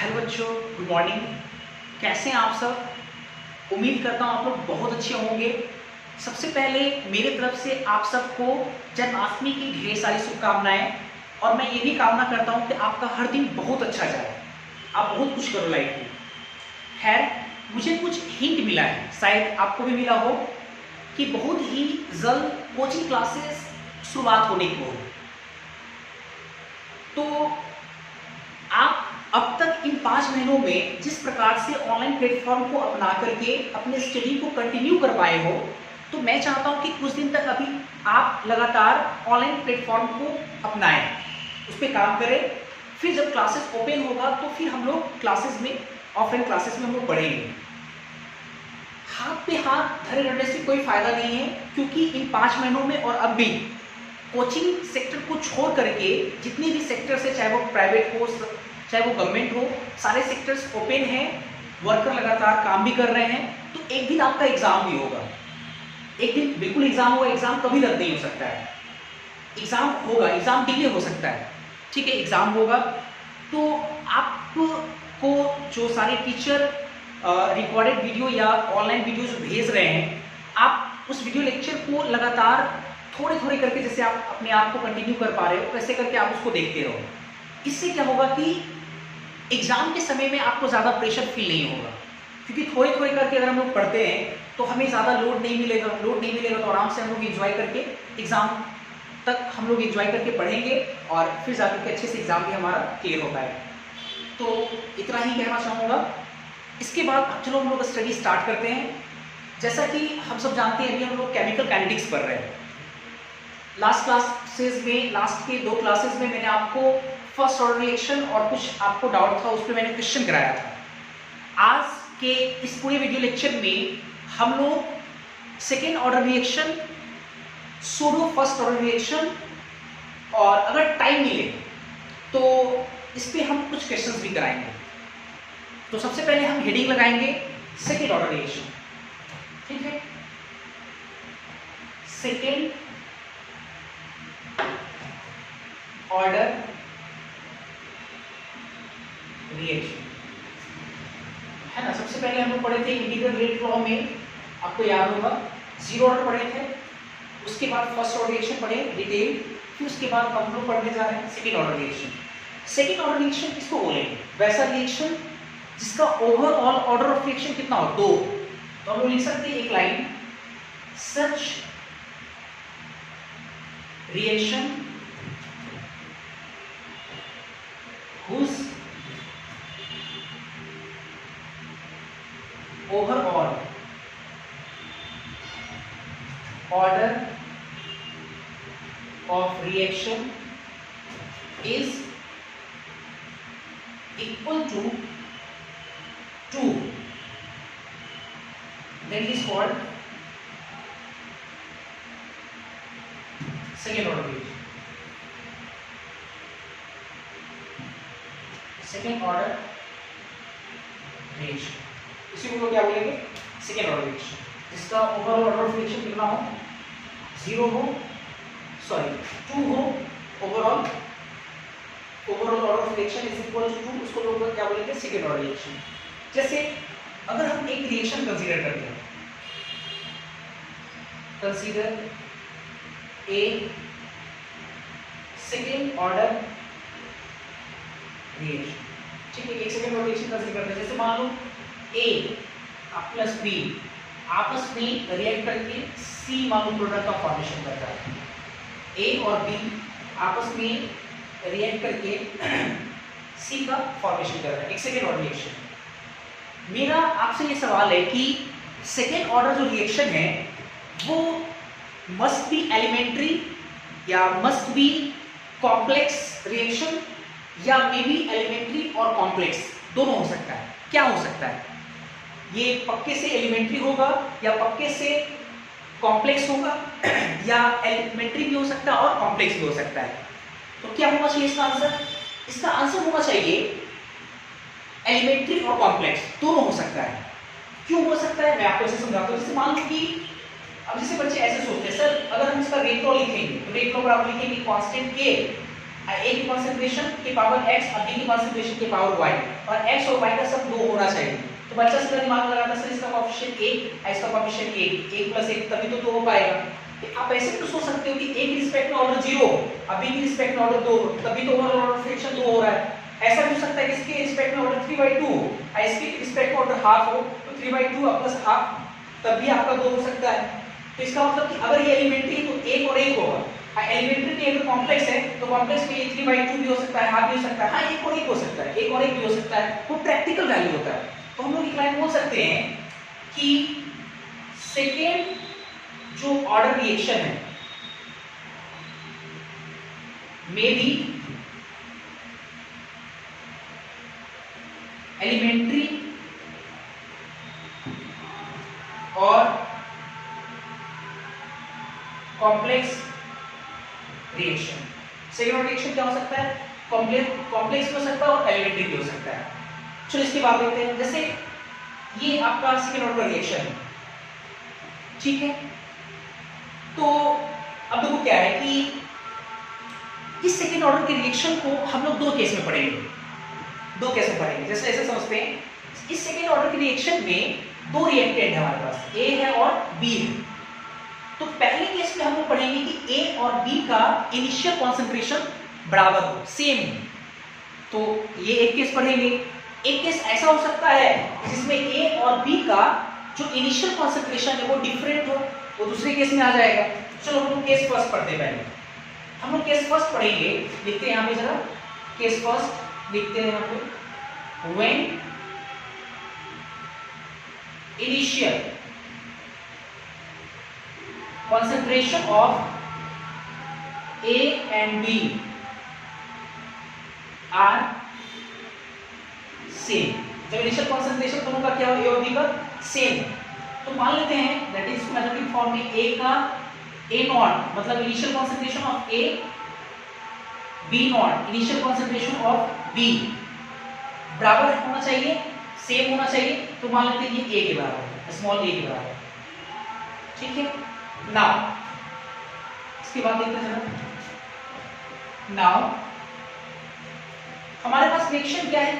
Hello बच्चों, good morning. कैसे हैं आप सब? उम्मीद करता हूँ आप लोग बहुत अच्छे होंगे। सबसे पहले मेरे तरफ से आप सबको जन्माष्टमी की ढेर सारी शुभकामनाएं, और मैं ये भी कामना करता हूँ कि आपका हर दिन बहुत अच्छा जाए, आप बहुत कुछ करो लाइफ में। खैर, मुझे कुछ हिंट मिला है, शायद आपको भी मिला हो, कि बहुत ही जल्द कोचिंग क्लासेस शुरुआत होने की हो। तो आप अब तक इन 5 महीनों में जिस प्रकार से ऑनलाइन प्लेटफॉर्म को अपना करके अपने स्टडी को कंटिन्यू कर पाए हो, तो मैं चाहता हूं कि कुछ दिन तक अभी आप लगातार ऑनलाइन प्लेटफॉर्म को अपनाएं, उस पर काम करें। फिर जब क्लासेस ओपन होगा तो फिर हम लोग क्लासेस में, ऑफलाइन क्लासेस में हम लोग पढ़ेंगे। हाथ पे हाथ धरे रहने से कोई फायदा नहीं है, क्योंकि इन 5 महीनों में और अब भी कोचिंग सेक्टर को छोड़ करके जितने भी सेक्टर्स है, चाहे वो प्राइवेट हो चाहे वो गवर्नमेंट हो, सारे सेक्टर्स ओपन हैं, वर्कर लगातार काम भी कर रहे हैं। तो एक दिन आपका एग्जाम भी होगा, एक दिन बिल्कुल एग्जाम होगा। एग्जाम कभी रद्द नहीं हो सकता है, एग्जाम होगा, एग्जाम डिले हो सकता है, ठीक है, एग्जाम होगा। तो आपको जो सारे टीचर रिकॉर्डेड वीडियो या ऑनलाइन वीडियो जो भेज रहे हैं, आप उस वीडियो लेक्चर को लगातार थोड़े थोड़े करके, जैसे आप अपने आप को कंटिन्यू कर पा रहे हो, वैसे करके आप उसको देखते रहो। इससे क्या होगा कि एग्जाम के समय में आपको ज़्यादा प्रेशर फील नहीं होगा, क्योंकि थोड़े थोड़े करके अगर हम लोग पढ़ते हैं तो हमें ज़्यादा लोड नहीं मिलेगा तो आराम से हम लोग एंजॉय करके एग्जाम तक हम लोग एंजॉय करके पढ़ेंगे, और फिर जाकर के अच्छे से एग्जाम भी हमारा क्लियर हो पाएगा। तो इतना ही कहना चाहूँगा। इसके बाद चलो हम लोग स्टडी स्टार्ट करते हैं। जैसा कि हम सब जानते हैं, अभी हम लोग केमिकल काइनेटिक्स पढ़ रहे हैं। लास्ट क्लासेस में, लास्ट के 2 क्लासेस में मैंने आपको फर्स्ट ऑर्डर रिएक्शन और कुछ आपको डाउट था उस पर मैंने क्वेश्चन कराया था। आज के इस पूरे वीडियो लेक्चर में हम लोग second order reaction, pseudo first order reaction, और अगर टाइम मिले तो इस पे हम कुछ क्वेश्चंस भी कराएंगे। तो सबसे पहले हम हेडिंग लगाएंगे सेकेंड ऑर्डर रिएक्शन, ठीक है। सेकेंड ऑर्डर रिएक्शन है ना। सबसे पहले हम लोग पढ़े थे इंटीग्रल रेट लॉ में, आपको याद होगा, जीरो ऑर्डर पढ़े थे। उसके बाद फर्स्ट ऑर्डर रिएक्शन पढ़े डिटेल, फिर उसके बाद हम लोग पढ़ने जा रहे हैं second order reaction. Second order reaction किसको बोलेंगे? वैसा रिएक्शन जिसका ओवरऑल ऑर्डर ऑफ रिएक्शन कितना हो, 2। तो हम लोग लिख सकते हैं एक line, such reaction whose overall order of reaction is equal to 2, then it is called second order reaction। Second order reaction, इसी को क्या बोलेंगे? सेकेंड ऑर्डर रिएक्शन, जिसका ओवरऑल ऑर्डर ऑफ रिएक्शन कितना हो, 2 हो। Overall order of reaction is equal to 2, उसको लोग क्या बोलेंगे? Second order reaction. जैसे अगर हम एक रिएक्शन कंसीडर करते हैं, consider a second order reaction, ठीक है। एक सेकेंड ऑर्डर रिएक्शन कंसीडर करते हैं। जैसे मान लो ए प्लस बी आपस में रिएक्ट करके सी मान लो प्रोडक्ट का फॉर्मेशन करता है। ए और बी आपस में रिएक्ट करके सी का फॉर्मेशन कर रहा है, एक सेकेंड ऑर्डर रिएक्शन। मेरा आपसे ये सवाल है कि सेकेंड ऑर्डर जो रिएक्शन है वो मस्ट बी एलिमेंट्री या मस्ट बी कॉम्प्लेक्स रिएक्शन, या मे बी एलिमेंट्री और कॉम्प्लेक्स दोनों हो सकता है। क्या हो सकता है? ये पक्के से एलिमेंट्री होगा या पक्के से कॉम्प्लेक्स होगा, या एलिमेंट्री भी हो सकता है और कॉम्प्लेक्स भी हो सकता है। तो क्या होना चाहिए इसका आंसर? इसका आंसर होना चाहिए एलिमेंट्री और कॉम्प्लेक्स दोनों हो सकता है। क्यों हो सकता है, मैं आपको ऐसे समझाता हूँ। जैसे मान लो कि अब जैसे बच्चे ऐसे सोचते हैं, सर अगर हम इसका रेट लॉ लिखेंगे तो रेट लॉ बराबर लिखेंगे कांस्टेंट के ए की कॉन्सेंट्रेशन की पावर x और बी की कॉन्सेंट्रेशन की पावर y, और x और y का सब 2 होना चाहिए। तो बच्चा सीधा दिमाग लगाता सर इसका कोएफिशिएंट 1 और इसका कोएफिशिएंट 1 1 + 1 तभी तो 2 हो पाएगा। आप ऐसे भी तो सोच सकते हो कि a की रिस्पेक्ट में ऑर्डर 0 और b की रिस्पेक्ट में ऑर्डर 2 तभी तो ओवरऑल ऑर्डर फ्रैक्शन 2 हो रहा है। ऐसा भी हो सकता है कि इसके रिस्पेक्ट में ऑर्डर 3/2 और इसके रिस्पेक्ट में ऑर्डर हाफ हो तो 3/2 + हाफ तब भी आपका 2 हो सकता है। तो इसका मतलब कि अगर ये एलिमेंट्री है तो 1 और 1 होगा, एलिमेंट्री में अगर कॉम्प्लेक्स है तो कॉम्प्लेक्स में ये 3/2 भी हो सकता है, हाफ भी हो सकता है, हाँ 1 और 1 हो सकता है, 1 और 1 भी हो सकता है, वो प्रैक्टिकल वैल्यू होता है। तो हम लोग एक लाइन बोल सकते हैं कि सेकेंड जो ऑर्डर रिएक्शन है में भी एलिमेंट्री और complex reaction. Second order reaction क्या हो सकता है? कॉम्प्लेक्स भी हो सकता है और एलिमेंट्री भी हो सकता है। चलो इसकी बात देखते हैं। जैसे ये आपका सेकेंड ऑर्डर रिएक्शन है, ठीक है, तो अब देखो क्या है कि इस सेकेंड ऑर्डर के रिएक्शन को हम लोग दो केस में पढ़ेंगे, दो केस में पढ़ेंगे। जैसे ऐसे समझते हैं, इस सेकेंड ऑर्डर के रिएक्शन में दो रिएक्टेंट है हमारे पास, ए है और बी है। तो पहले केस में हम लोग पढ़ेंगे कि ए और बी का इनिशियल कॉन्सेंट्रेशन बराबर हो, सेम हो। तो ये एक केस पढ़ेंगे। एक केस ऐसा हो सकता है जिसमें ए और बी का जो इनिशियल कॉन्सेंट्रेशन है वो डिफरेंट हो, वो दूसरे केस में आ जाएगा। चलो हम लोग केस फर्स्ट पढ़ते हैं। पहले हम लोग केस फर्स्ट पढ़ेंगे, लिखते हैं यहाँ पे जरा, केस फर्स्ट लिखते हैं यहाँ पे, when initial concentration of A and B are same। जब इनिशियल कॉन्सेंट्रेशन दोनों का क्या हो, ए और बी का सेम है, तो मान लेते हैं दैट इज मैथमेटिक फॉर्म में ए का ए नॉट मतलब initial concentration of A, B naught initial concentration of B बराबर होना चाहिए, सेम होना चाहिए। तो मान लेते हैं ये ए के बराबर है, स्मॉल ए के बराबर, ठीक है। नाउ इसके बाद देखते हैं जरा। नाउ हमारे पास रिएक्शन क्या है,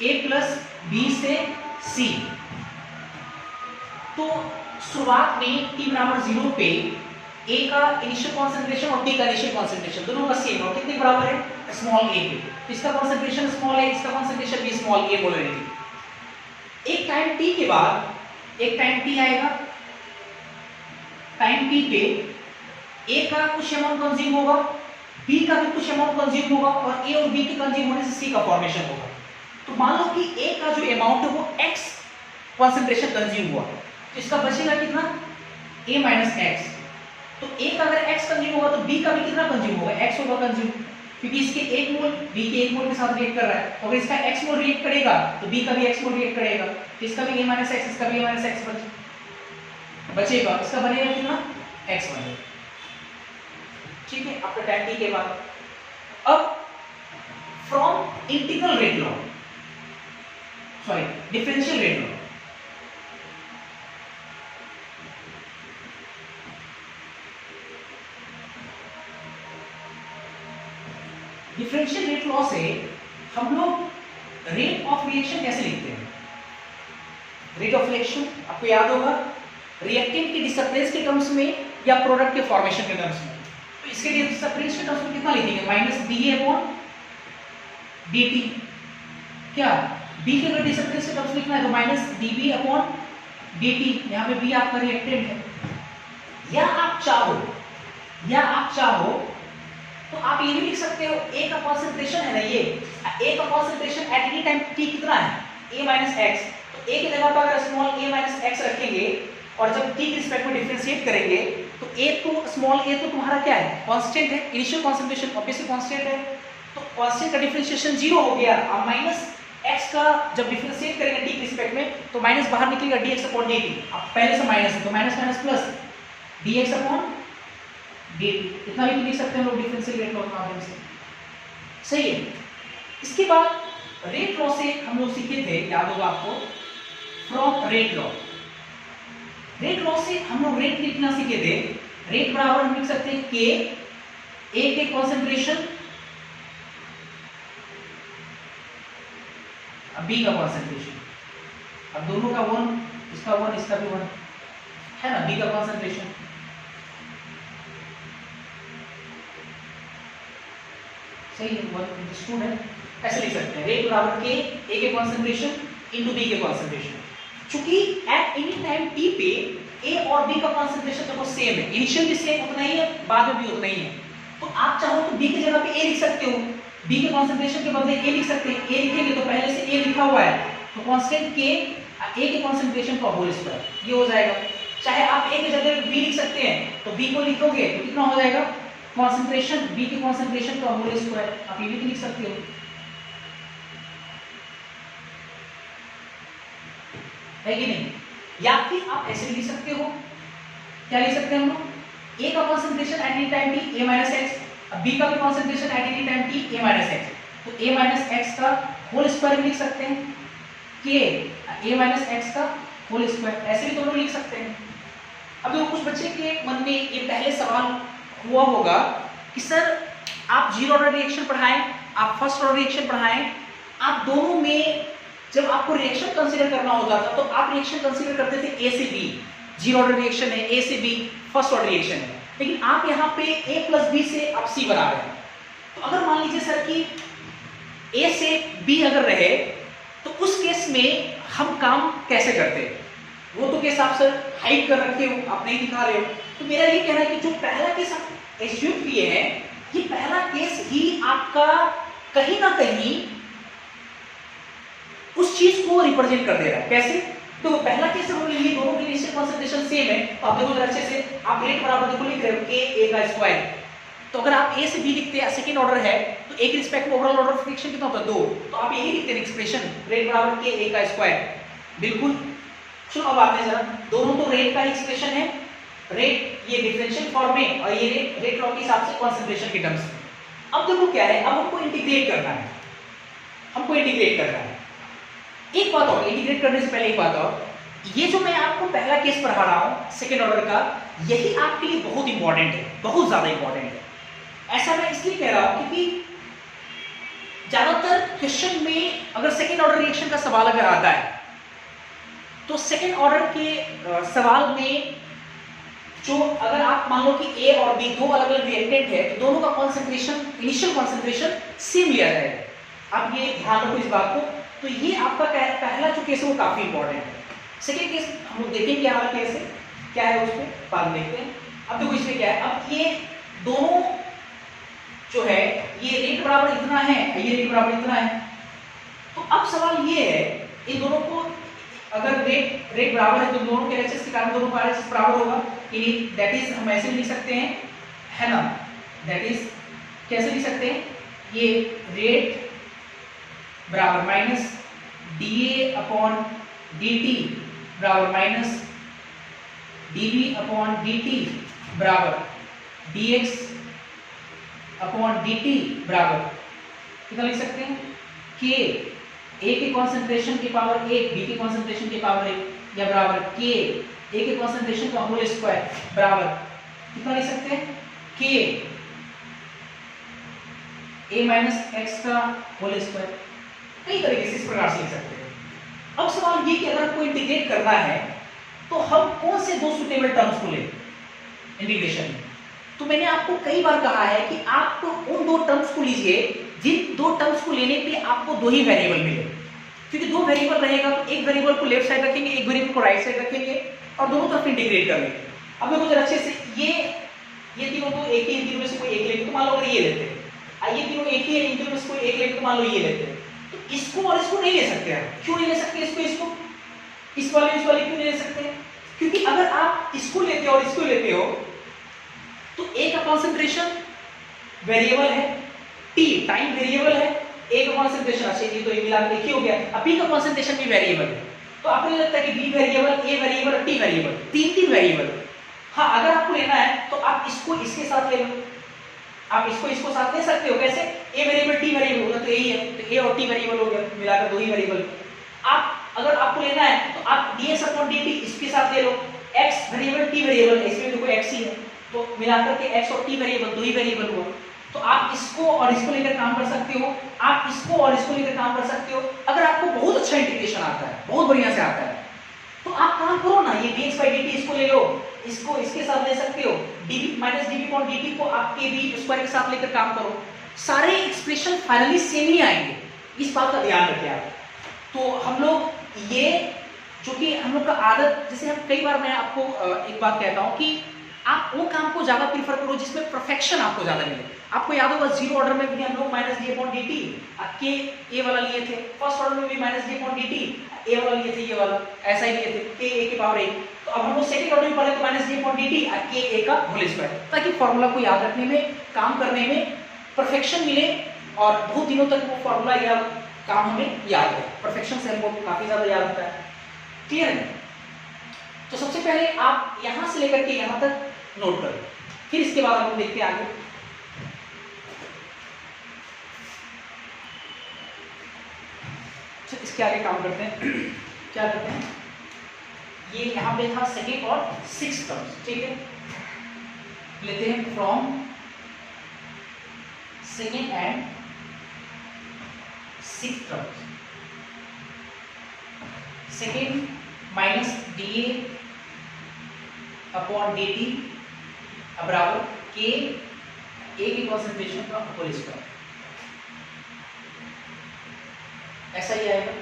a प्लस बी से c। तो शुरुआत में t बराबर 0 पे a का इनिशियल कॉन्सेंट्रेशन और b का इनिशियल कॉन्सेंट्रेशन दोनों का सेम और कितने बराबर है, स्मॉल a पे। तो इसका कॉन्सेंट्रेशन स्मॉल है, इसका कॉन्सेंट्रेशन भी स्मॉल a मोलरिटी। एक टाइम t के बाद एक टाइम t आएगा, टाइम t पे a का कुछ अमाउंट कंज्यूम होगा, b का भी कुछ अमाउंट कंज्यूम होगा और a और b के कंज्यूम होने से c का फॉर्मेशन होगा। तो मान लो कि a का जो अमाउंट है वो x कंसंट्रेशन कंज्यूम हुआ, तो इसका बचेगा कितना, a माइनस x। तो a का अगर x कंज्यूम होगा तो b का भी कितना कंज्यूम होगा, x होगा कंज्यूम, क्योंकि इसके 1 मोल b के 1 मोल के साथ रिएक्ट कर रहा है। अगर इसका x मोल रिएक्ट करेगा तो b का भी x मोल रिएक्ट करेगा, तो इसका भी a माइनस x, इसका भी a माइनस x बचेगा, इसका बनेगा कितना, x बनेगा, ठीक है। आफ्टर टाइम t के बाद अब from integral rate law, sorry differential rate law, differential rate law से हम लोग रेट ऑफ रिएक्शन कैसे लिखते हैं। रेट ऑफ रिएक्शन आपको याद होगा, रिएक्टेंट के डिसअपियरेंस के टर्म्स में या प्रोडक्ट के फॉर्मेशन के टर्म्स में। तो इसके लिए डिसअपियरेंस के टर्म्स में कितना लिखेंगे, माइनस dA/dt। क्या b के अगर डिसअपियरेंस के टर्म्स लिखना है तो माइनस dB/dt। यहाँ पे b आपका रिएक्टेंट है। या आप चाहो तो आप ये भी लिख सकते हो, a का कॉन्सेंट्रेशन है ना, ये a का concentration at any time t कितना है, a माइनस x। तो a की जगह पर अगर स्मॉल a माइनस x रखेंगे और जब t के रिस्पेक्ट में डिफरेंशिएट करेंगे तो a तो स्मॉल a तो तुम्हारा क्या है, कांस्टेंट है, इनिशियल कॉन्सेंट्रेशन ऑब्वियसली कांस्टेंट है, तो कांस्टेंट का डिफरेंशिएशन 0 हो गया। अब माइनस x का जब डिफरेंशिएट करेंगे t के रिस्पेक्ट में तो माइनस बाहर निकलेगा dx/dt। अब पहले से माइनस है तो माइनस माइनस प्लस dx/dt, इतना भी लिख सकते हैं लोग डिफरेंशियल रेट लॉ के माध्यम से, सही है। इसके बाद रेट लॉ से हम लोग सीखे थे, याद होगा आपको, from rate law. Rate law से हम लोग रेट लिखना सीखे थे। रेट बराबर हम लिख सकते हैं के, ए के कॉन्सेंट्रेशन अब बी का कॉन्सेंट्रेशन, अब दोनों का 1, इसका 1 इसका भी 1 है ना, बी का कॉन्सेंट्रेशन। सही है, 1 स्टूडेंट ऐसे लिख सकते हैं, रेट बराबर के ए के कॉन्सेंट्रेशन इनटू बी के कॉन्सेंट्रेशन। चूंकि एट एनी टाइम टी पे ए और बी का कॉन्सेंट्रेशन देखो सेम है, इनिशियल भी सेम उतना ही है, बाद में भी उतना ही है, तो आप चाहो तो बी की जगह पे ए लिख सकते हो, बी के कॉन्सेंट्रेशन के बदले ए लिख सकते हैं। ए लिखेंगे तो पहले से ए लिखा हुआ है, तो कांस्टेंट के ए के कॉन्सेंट्रेशन का होल स्क्वायर, ये हो जाएगा। चाहे आप ए की जगह बी लिख सकते हैं, तो बी को लिखोगे तो कितना हो जाएगा, कॉन्सेंट्रेशन बी के कॉन्सेंट्रेशन का होल स्क्वायर, आप ये भी लिख सकते हो, है कि नहीं। या फिर आप ऐसे भी लिख सकते हो, क्या लिख सकते हैं हम लोग, ए का concentration at any time T A minus x, अब बी का भी concentration at any time T A minus x, तो ए माइनस एक्स का होल स्क्वायर भी लिख सकते हैं, के ए माइनस एक्स का होल स्क्वायर, ऐसे भी दोनों लिख सकते हैं। अब देखो कुछ बच्चे के मन में ये पहले सवाल हुआ होगा कि सर आप जीरो ऑर्डर रिएक्शन पढ़ाएं, आप फर्स्ट ऑर्डर रिएक्शन पढ़ाएं, आप दोनों में जब आपको रिएक्शन कंसीडर करना होता था तो आप रिएक्शन कंसीडर करते थे ए से बी, जीरो ऑर्डर रिएक्शन है, ए से बी फर्स्ट ऑर्डर रिएक्शन है, लेकिन आप यहाँ पे ए प्लस बी से आप सी बना रहे हैं। तो अगर मान लीजिए सर कि ए से बी अगर रहे तो उस केस में हम काम कैसे करते हैं, वो तो केस आप सर हाइड कर रखे हो, आप नहीं दिखा रहे हो। तो मेरा ये कहना है कि जो पहला केस आप एज्यूम किए हैं, ये पहला केस ही आपका कहीं ना कहीं उस चीज को रिप्रेजेंट कर दे रहा है। कैसे, तो पहला केस हम लिए दोनों के इनिशियल कंसंट्रेशन सेम है, तो आप देखो अच्छे से आप रेट बराबर देखो लिख रहे हो के ए का स्क्वायर, तो अगर आप ए से बी लिखते हैं, सेकंड ऑर्डर है, तो ए के रिस्पेक्ट में ओवरऑल ऑर्डर ऑफ फ्रिक्शन कितना होता है 2, तो आप यही लिखते हैं एक्सप्रेशन रेट बराबर के ए का स्क्वायर। बिल्कुल, सुनो अब आते हैं जरा, दोनों तो रेट का एक्सप्रेशन है, रेट ये डिफरेंशियल फॉर्म में और ये रेट लॉ के हिसाब से कंसंट्रेशन के टर्म्स में। अब देखो क्या है, अब हमको इंटीग्रेट करना है, हमको इंटीग्रेट करना है। एक बात और, इंटीग्रेट करने से पहले एक बात और, ये जो मैं आपको पहला केस पढ़ा रहा हूं सेकंड ऑर्डर का, यही आपके लिए बहुत इंपॉर्टेंट है, बहुत ज्यादा इंपॉर्टेंट है। ऐसा मैं इसलिए कह रहा हूं क्योंकि ज्यादातर क्वेश्चन में अगर सेकंड ऑर्डर रिएक्शन का सवाल अगर आता है, तो सेकंड ऑर्डर के सवाल में जो अगर आप मान लो कि ए और बी दो अलग अलग रिएक्टेंट है, तो दोनों का कॉन्सेंट्रेशन इनिशियल कॉन्सेंट्रेशन सेम लिया जाएगा। आप ये ध्यान रखो इस बात को। तो ये आपका पहला जो केस है वो काफी इंपॉर्टेंट है। सेकेंड केस हम लोग देखेंगे क्या वाला केस है, क्या है उसमें बाद में देखते हैं। अब देखो इसमें क्या है, अब ये दोनों जो है ये रेट बराबर इतना है, ये रेट बराबर इतना है, तो अब सवाल ये है इन दोनों को अगर रेट बराबर है तो दोनों के एलएचएस के कारण दोनों का एलएचएस बराबर होगा, दैट इज हम ऐसे लिख सकते हैं, है ना, दैट इज कैसे लिख सकते हैं, ये रेट बराबर माइनस dA अपॉन dt बराबर माइनस dB अपॉन dt बराबर dx अपॉन dt बराबर कितना लिख सकते हैं, k a के कॉन्सेंट्रेशन के पावर 1 b के कॉन्सेंट्रेशन के पावर 1 या बराबर k a के कॉन्सेंट्रेशन का होल स्क्वायर बराबर कितना लिख सकते हैं, k a माइनस x का होल स्क्वायर। कई तरीके से इस प्रकार से लिख सकते हैं। अब सवाल ये कि अगर कोई इंटीग्रेट करना है तो हम कौन से दो सुटेबल टर्म्स को लें इंटीग्रेशन में। तो मैंने आपको कई बार कहा है कि आप उन दो टर्म्स को लीजिए जिन दो टर्म्स को लेने पे आपको दो ही वेरिएबल मिले, क्योंकि दो वेरिएबल रहेगा तो एक वेरिएबल को लेफ्ट साइड रखेंगे, एक वेरिएबल को राइट साइड रखेंगे और दोनों तरफ इंटीग्रेट कर लेंगे। अब देखो जरा अच्छे से, ये तीनों तो एक ही, इन तीनों में से कोई एक लेते, तो मान लो अगर ये लेते हैं, ये तीनों एक ही है, इन तीनों में से कोई एक लेते, तो मान लो ये लेते हैं, तो इसको और इसको नहीं ले सकते हैं। क्यों नहीं ले सकते इसको इस वाले क्यों नहीं ले सकते, क्योंकि अगर आप इसको लेते हो और इसको लेते हो तो ए का कॉन्सेंट्रेशन वेरिएबल है, टी टाइम वेरिएबल है, ए का कॉन्सेंट्रेशन अच्छा ये तो ये मिला के एक ही हो गया, अब बी का कॉन्सेंट्रेशन भी वेरिएबल है। तो आपको नहीं लगता कि बी वेरिएबल, ए वेरिएबल और टी वेरिएबल, तीन वेरिएबल। हाँ, अगर आपको लेना है तो आप इसको इसके साथ ले लो, आप इसको साथ ले सकते हो। कैसे, ए वेरिएबल टी वेरिएबल होगा तो यही है, तो ए और टी वेरिएबल हो गया, मिलाकर दो ही वेरिएबल। आप अगर आपको लेना है तो आप dx अपॉन dt इसके साथ ले लो, x वेरिएबल टी वेरिएबल, इसमें देखो x ही है, तो मिलाकर के x और t वेरिएबल दो ही वेरिएबल हुआ। तो आप इसको और इसको लेकर काम कर सकते हो, आप इसको और इसको लेकर काम कर सकते हो। अगर आपको बहुत अच्छा इंटीग्रेशन आता है, बहुत बढ़िया से आता है, तो आप काम करो ना, ये dx by dt इसको ले लो, इसको इसके साथ ले सकते हो, dv minus dv upon dt को आप के v स्क्वायर के साथ लेकर काम करो, सारे एक्सप्रेशन फाइनली सेम ही आएंगे, इस बात का ध्यान रखें आप। तो हम लोग ये जो कि हम लोग का आदत, जैसे हम कई बार मैं आपको एक बात कहता हूँ कि आप वो काम को ज्यादा प्रीफर करो जिसमें परफेक्शन आपको ज्यादा मिले। आपको याद होगा जीरो ऑर्डर में भी हम लोग minus D upon D T के ए वाला लिए थे, फर्स्ट ऑर्डर में भी minus D upon D T A वाला लिए थे, ये वाला ऐसा ही लिए थे के ए की पावर 1। तो अब हम लोग सेकंड ऑर्डर में पढ़े तो minus D upon D T के ए का होल स्क्वायर, ताकि फॉर्मूला को याद रखने में, काम करने में परफेक्शन मिले और बहुत दिनों तक वो फॉर्मूला या काम हमें याद रहे। परफेक्शन से हमको काफी ज्यादा याद होता है। क्लियर है? तो सबसे पहले आप यहां से लेकर के यहां तक नोट करो, फिर इसके बाद हम देखते हैं आगे। इसके आगे काम करते हैं। क्या करते हैं, ये यहां पे था सेकेंड और सिक्स टर्म्स, ठीक है, लेते हैं from second and six terms. Second minus D A upon D T बराबर के ए की कॉन्सेंट्रेशन का होल स्क्वायर, ऐसा ही आएगा।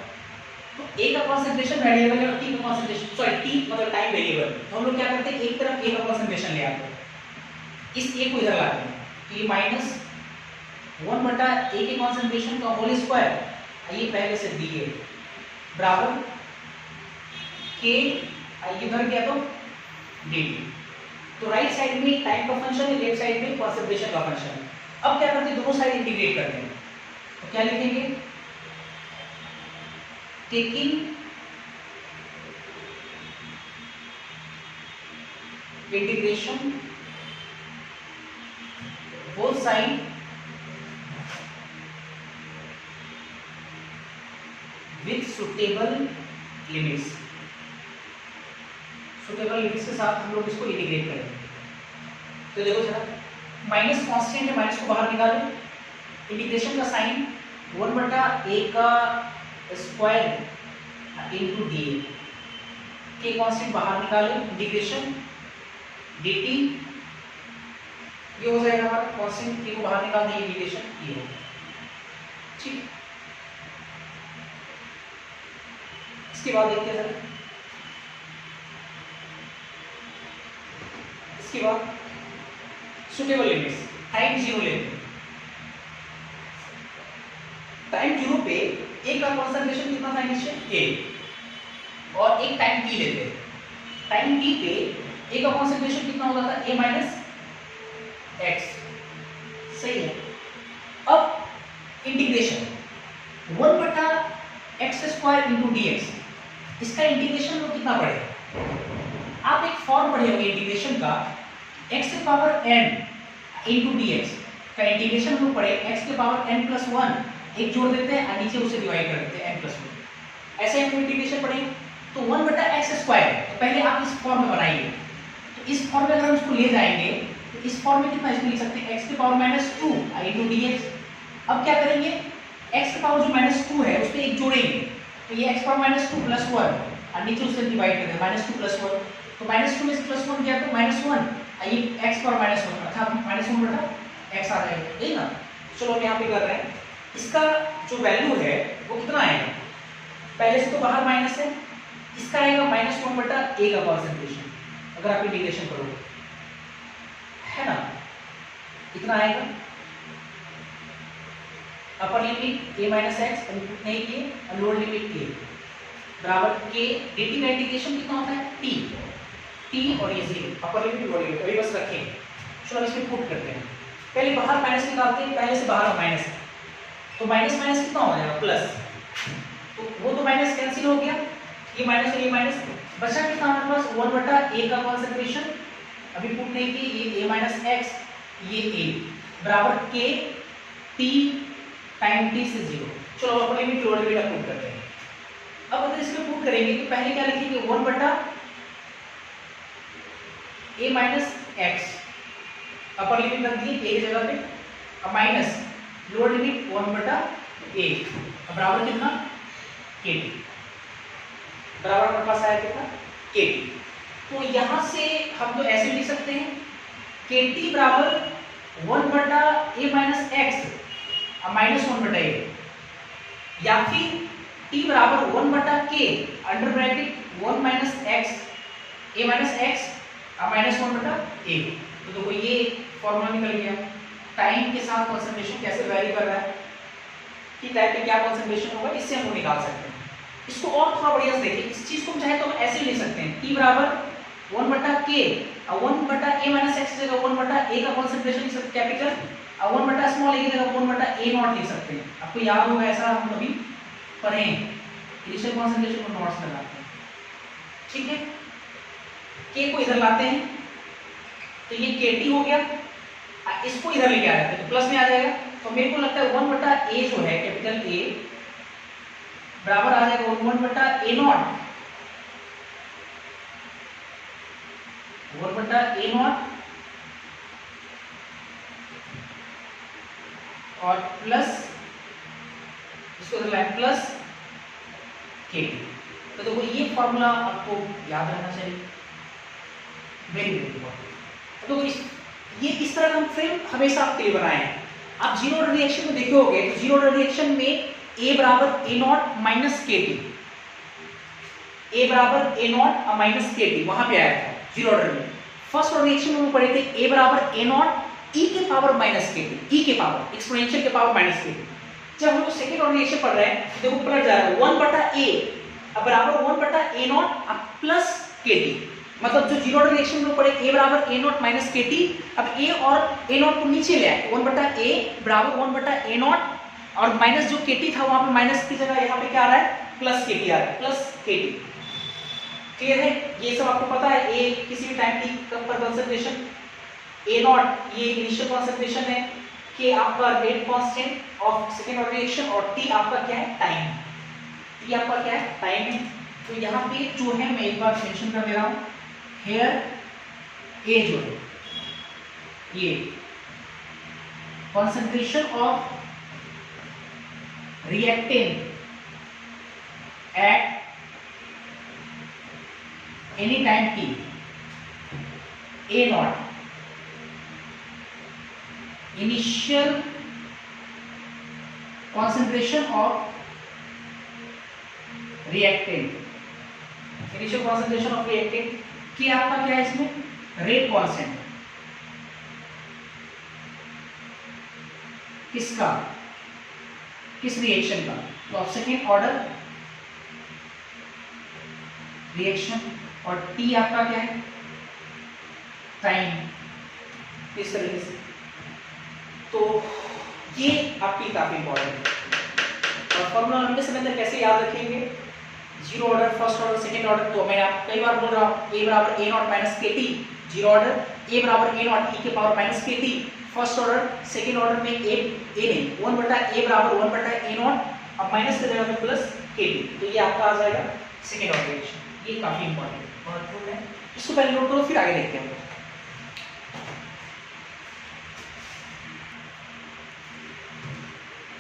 तो ए का कॉन्सेंट्रेशन वेरिएबल है और टी का कॉन्सेंट्रेशन, सॉरी टी मतलब टाइम वेरिएबल, तो हम लोग क्या करते हैं, एक तरफ ए का कॉन्सेंट्रेशन ले आते हैं, इस ए को इधर लाते हैं, तो ये माइनस 1 बटा ए के कॉन्सेंट्रेशन का होल स्क्वायर, ये पहले से डी ए बराबर के इधर गया तो डी टी। तो राइट साइड में टाइम का फंक्शन है, लेफ्ट साइड में कॉन्सेंट्रेशन का फंक्शन है। अब क्या करते हैं, दोनों साइड इंटीग्रेट करते हैं, तो क्या लिखेंगे, taking integration both side with suitable limits. Suitable limits के साथ हम लोग इसको इंटीग्रेट करेंगे। तो देखो जरा, माइनस कांस्टेंट है, माइनस को बाहर निकालो, इंटीग्रेशन का साइन 1 बटा ए का स्क्वायर इनटू डी ए, के कांस्टेंट बाहर निकालो, इंटीग्रेशन डी टी, ये हो जाएगा हमारा कांस्टेंट, के को बाहर निकाल देंगे, इंटीग्रेशन ये हो, ठीक। इसके बाद देखते हैं, इसके बाद सुटेबल लिमिट्स, टाइम जीरो लेते, टाइम जीरो पे ए का कॉन्सेंट्रेशन कितना था नीचे ए, और एक टाइम टी लेते हैं, टाइम टी पे ए का कॉन्सेंट्रेशन कितना होता था, ए माइनस एक्स, सही है। अब इंटीग्रेशन 1 बटा x square into D x, इसका इंटीग्रेशन तो कितना पड़ेगा, आप एक फॉर्म पढ़े होंगे इंटीग्रेशन का, x के power n into D x का इंटीग्रेशन हम लोग पढ़े, x के पावर n प्लस 1 एक जोड़ देते हैं और नीचे उसे डिवाइड कर देते हैं n प्लस 1, ऐसे हम इंटीग्रेशन पढ़ेंगे। तो 1 बटा एक्स स्क्वायर, तो पहले आप इस फॉर्म में बनाइए, तो इस फॉर्म में अगर हम इसको ले जाएंगे तो इस फॉर्म में कितना इसको लिख सकते हैं, x के power minus 2 into D x. अब क्या करेंगे, x के पावर जो माइनस 2 है उस पर एक जोड़ेंगे, तो ये x पावर माइनस 2 प्लस 1 और नीचे उससे डिवाइड कर दें, माइनस 2 प्लस 1, तो माइनस 2 में से प्लस 1 गया तो माइनस 1, ये x पावर माइनस 1 अर्थात माइनस 1 बटा x आ जाएगा, ठीक ना। चलो हम यहाँ पे कर रहे हैं, इसका जो वैल्यू है वो कितना आएगा, पहले से तो बाहर माइनस है, इसका आएगा माइनस 1 बटा a का कॉन्सेंट्रेशन, अगर आप इंटीग्रेशन करोगे, है ना, कितना आएगा, upper limit a minus x नहीं किए और लोअर लिमिट a बराबर के dt का इंटीग्रेशन कितना होता है t और ये 0, अपर लिमिट लोअर लिमिट अभी बस रखें। चलो हम इसमें पुट करते हैं, पहले बाहर माइनस निकालते हैं, पहले से बाहर माइनस है तो माइनस माइनस कितना हो जाएगा प्लस, तो वो तो माइनस कैंसिल हो गया, ये माइनस और ये माइनस, बचा कितना हमारे पास 1 बटा a का कॉन्सेंट्रेशन, अभी पुट नहीं की, ये a माइनस एक्स, ये a बराबर k t टाइम t से 0। चलो upper limit lower limit put करते हैं। अब अगर इसमें पुट करेंगे तो पहले क्या लिखेंगे, 1 बटा a minus x, upper limit रख दिए a की जगह पे, माइनस लोअर लिमिट 1/a बराबर कितना kt, बराबर हमारे पास आया कितना kt। तो यहां से हम तो ऐसे लिख सकते हैं kt बराबर 1/a minus x minus 1/a, या फिर t बराबर 1/k under bracket 1 minus x a minus x minus 1/a। तो देखो ये फॉर्मूला निकल गया। टाइम के साथ कंसंट्रेशन कैसे वैरी कर रहा है कि टाइम पे क्या कंसंट्रेशन होगा, इससे हम वो निकाल सकते हैं। इसको और थोड़ा बढ़िया से देखिए, इस चीज को चाहे तो हम ऐसे लिख सकते हैं t बराबर 1/k 1/a माइनस x जगह 1/a का कंसंट्रेशन लिख सकते कैपिटल, 1 स्मॉल a की जगह 1/a नॉट लिख सकते हैं। आपको याद होगा ऐसा हम कभी पढ़े इनिशियल कंसंट्रेशन को नॉट्स लगाते हैं, ठीक है। k को इधर लाते हैं तो ये kt हो गया, इसको इधर लेके आ जाते हैं तो प्लस में आ जाएगा। तो मेरे को लगता है 1/a जो है कैपिटल A बराबर आ जाएगा 1/a नॉट 1/a नॉट और प्लस इसको इधर लाए प्लस kt। तो देखो ये फॉर्मूला आपको याद रहना चाहिए, वेरी वेरी इंपॉर्टेंट। तो ये इस तरह का हम फ्रेम हमेशा आपके लिए बनाए हैं। आप जीरो ऑर्डर रिएक्शन में देखे होंगे तो जीरो ऑर्डर रिएक्शन में a बराबर a not minus kt, a बराबर a नॉट माइनस kt वहां पे आया था जीरो ऑर्डर में। फर्स्ट ऑर्डर रिएक्शन में हम पढ़े थे a बराबर a नॉट e के पावर माइनस kt, e के पावर एक्सपोनेंशियल के पावर माइनस kt। जब हम लोग सेकंड ऑर्डर रिएक्शन पढ़ रहे हैं देखो पलट जा रहा है 1/a बराबर 1/a नॉट प्लस kt। मतलब जो जीरो ऑर्डर रिएक्शन में पड़े a बराबर a नॉट माइनस kt, अब a और a नॉट को नीचे ले आए 1/a बराबर 1/a नॉट और माइनस जो kt था वहां पे माइनस की जगह यहाँ पे क्या आ रहा है प्लस kt आ रहा है, प्लस kt। क्लियर है, ये सब आपको पता है। a किसी भी टाइम t पर कंसंट्रेशन, a नॉट ये इनिशियल कंसंट्रेशन है, k आपका rate constant of second order reaction और t आपका क्या है टाइम, t आपका क्या है टाइम है। तो यहाँ पे जो है मैं एक बार मेंशन कर दे रहा हूँ हेयर a जो है ये concentration of reactant at any time t, a naught initial concentration of reactant, initial concentration of reactant कि आपका क्या है इसमें रेट कांस्टेंट किसका किस रिएक्शन का, तो आप सेकेंड ऑर्डर रिएक्शन और टी आपका क्या है टाइम, इस तरीके से। तो ये आपकी काफी इंपॉर्टेंट है। और फॉर्मूला लंबे समय तक कैसे याद रखेंगे, zero order first order second order. तो मैंने आप कई बार बोल रहा हूँ a बराबर a not minus kt zero order, a बराबर a नॉट e के power minus kt first order, second order में a नहीं 1/a बराबर 1/a नॉट अब माइनस के जगह में प्लस kt। तो ये आपका आ जाएगा सेकंड ऑर्डर रिएक्शन। ये काफी इंपॉर्टेंट महत्वपूर्ण है, इसको पहले नोट करो फिर आगे देखते हैं।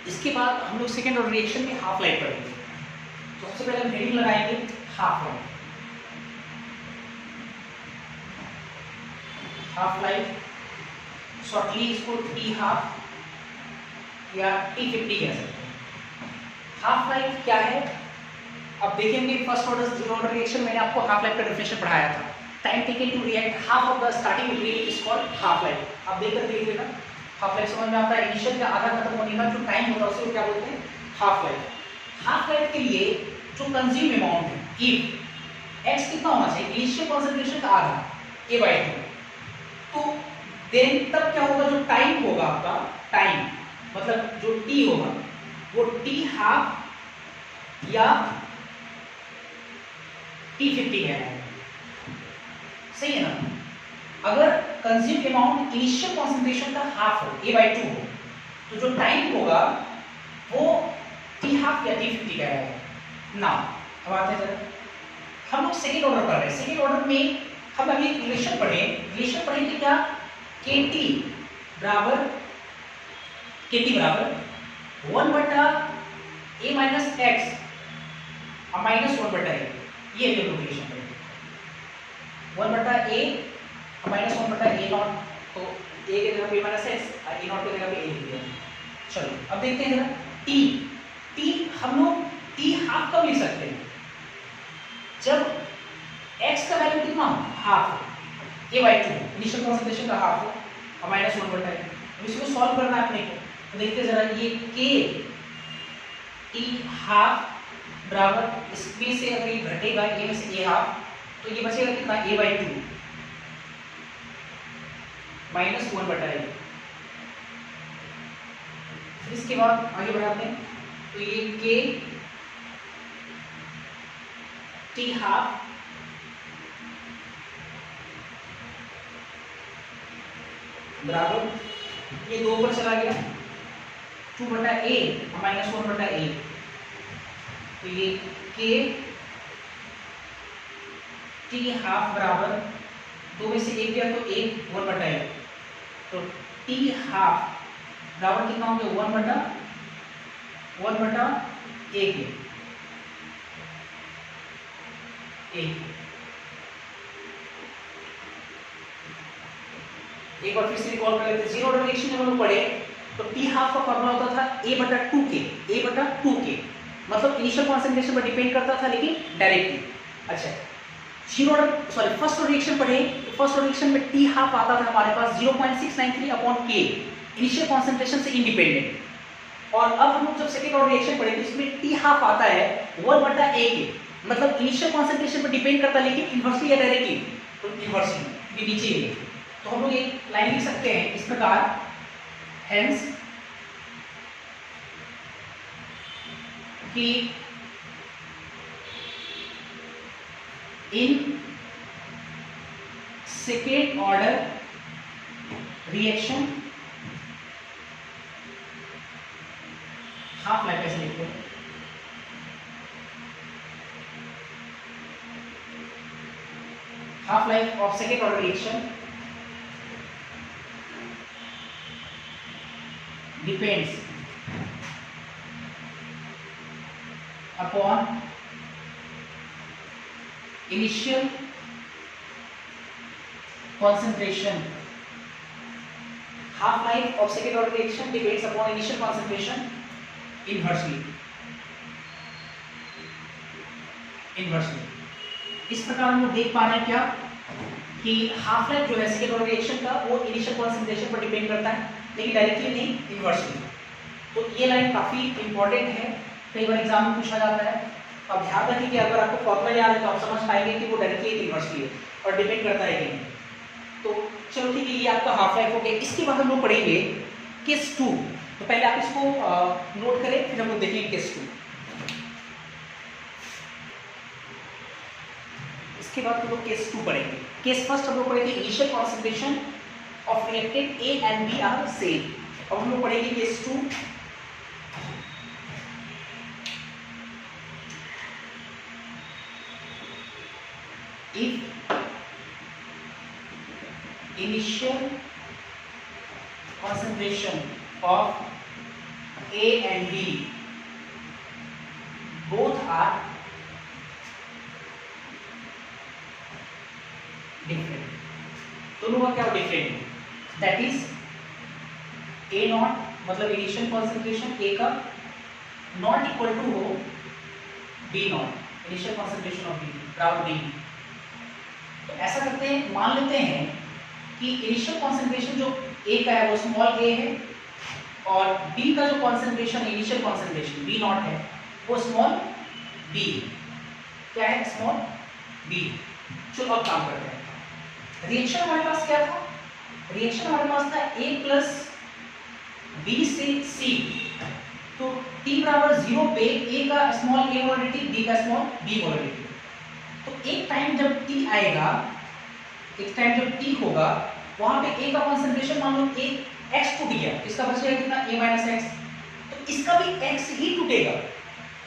इसके बाद हम लोग सेकंड ऑर्डर रिएक्शन में हाफ लाइफ पढ़ेंगे। तो सबसे पहले हम हेडिंग लगाएंगे half life. Half life shortly इसको टी हाफ या T50 कह सकते हैं। हाफ लाइफ क्या है, अब देखेंगे first order zero order reaction मैंने आपको हाफ लाइफ का डेफिनेशन पढ़ाया था। Time taken to react half of the starting material is called half life. आप देखकर देख लेना, हाफ लाइफ समझ में आता है। इनिशियल का आधा खत्म होने का जो टाइम होता है उसे क्या बोलते हैं हाफ लाइफ। हाफ लाइफ के लिए जो कंज्यूम अमाउंट है इफ x कितना होना चाहिए इनिशियल कंसंट्रेशन का आधा a/2, तो देन तब क्या होगा जो टाइम होगा आपका टाइम मतलब जो t होगा वो t हाफ या T50 है, सही है ना। अगर कंज्यूम अमाउंट इनिशियल कंसंट्रेशन का हाफ हो a/2 हो तो जो टाइम होगा वो t हाफ या T50 कहलाएगा ना। अब आते हैं जरा, हम लोग सेकेंड ऑर्डर पढ़ रहे हैं। सेकेंड ऑर्डर में हम अभी रिलेशन पढ़ेंगे क्या kt बराबर के टी बराबर 1 बटा ए माइनस एक्स माइनस 1 बटा ए, ये कैलकुलेशन करेंगे 1 बटा ए माइनस 1 बटा ए नॉट, तो ए के जगह पे माइनस एक्स, ए नॉट के जगह पे ए लिख दिया। चलो अब देखते हैं जरा टी, टी हम लोग टी हाफ कब लिख सकते हैं, जब एक्स का वैल्यू कितना हो, हाफ हो, ए बाई 2 इनिशियल कॉन्सेंट्रेशन का हाफ हो और माइनस 1 बटा ए। अब इसको सॉल्व करना है अपने को, तो देखते हैं जरा ये के टी हाफ बराबर इसमें से अगर ये घटेगा ए में से ए हाफ, तो ये बचेगा कितना, ए बाई 2 माइनस 1 बटा ए। इसके बाद आगे बढ़ाते हैं, तो ये के टी हाफ बराबर ये 2 पर चला गया 2 बटा ए माइनस 1 बटा ए, तो ये के टी हाफ बराबर 2 में से 1 गया तो 1 1 बटा ए, तो टी हाफ बराबर कितना हो गया 1 बटा ए के, एक बार फिर से रिकॉल कर लेते हैं। जीरो ऑर्डर रिएक्शन जब हम लोग पढ़े तो टी हाफ का फॉर्मूला होता था ए बटा 2 के, मतलब इनिशियल कॉन्सेंट्रेशन पर डिपेंड करता था लेकिन डायरेक्टली। अच्छा zero order sorry first order reaction पढ़े, तो फर्स्ट ऑर्डर रिएक्शन में टी हाफ आता था हमारे पास 0.693 अपॉन के इनिशियल कॉन्सेंट्रेशन से इंडिपेंडेंट, और अब हम लोग जब सेकंड ऑर्डर रिएक्शन पढ़े तो इसमें टी हाफ आता है 1 बटा ए के, मतलब इनिशियल कॉन्सेंट्रेशन पर डिपेंड करता है लेकिन इन्वर्सली या डायरेक्टली, तो इन्वर्सली ये नीचे है। तो हम लोग एक लाइन लिख सकते हैं इस प्रकार, हेंस कि in second order reaction half life ऐसे लिखते हैं, half life of second order reaction depends upon initial concentration. Half life of second order reaction depends upon initial concentration inversely. इस प्रकार हम लोग देख पा रहे हैं क्या कि हाफ लाइफ जो है सेकेंड ऑर्डर रिएक्शन का वो इनिशियल कॉन्सेंट्रेशन पर डिपेंड करता है लेकिन डायरेक्टली नहीं, इनवर्सली। तो ये लाइन काफी इंपॉर्टेंट है, कई बार एग्जाम में पूछा जाता है। अब ध्यान रखिए कि अगर आपको फॉर्मूला याद है तो आप समझ पाएंगे कि वो डायरेक्टली इनवर्सली है और डिपेंड करता है कि नहीं। तो चलो ठीक है, ये आपका हाफ लाइफ हो गया। इसके बाद हम लोग पढ़ेंगे केस 2। तो पहले आप इसको नोट करें, फिर हम लोग देखेंगे केस 2। इसके बाद हम लोग केस 2 पढ़ेंगे। केस फर्स्ट हम लोग पढ़ेंगे initial concentration of reactant A and B are same. अब हम लोग पढ़ेंगे case 2। If initial concentration of A and B both are different, दोनों का क्या different, that is A not मतलब इनिशियल कॉन्सेंट्रेशन A का नॉट इक्वल टू हो B not initial concentration of B बराबर B। तो ऐसा करते हैं, मान लेते हैं कि इनिशियल कॉन्सेंट्रेशन जो A का है वो स्मॉल a है और B का जो concentration initial concentration B not है वो स्मॉल b, क्या है स्मॉल b। चलो अब काम करते हैं। रिएक्शन हमारे पास क्या था, रिएक्शन हमारे पास था A प्लस B से C। तो T बराबर 0 पे A का स्मॉल a मोलरिटी B का स्मॉल b मोलरिटी। तो एक टाइम जब T आएगा, एक टाइम जब T होगा वहां पे A का कॉन्सेंट्रेशन मान लो x टूट गया, इसका बचेगा कितना A माइनस एक्स। तो इसका भी x ही टूटेगा।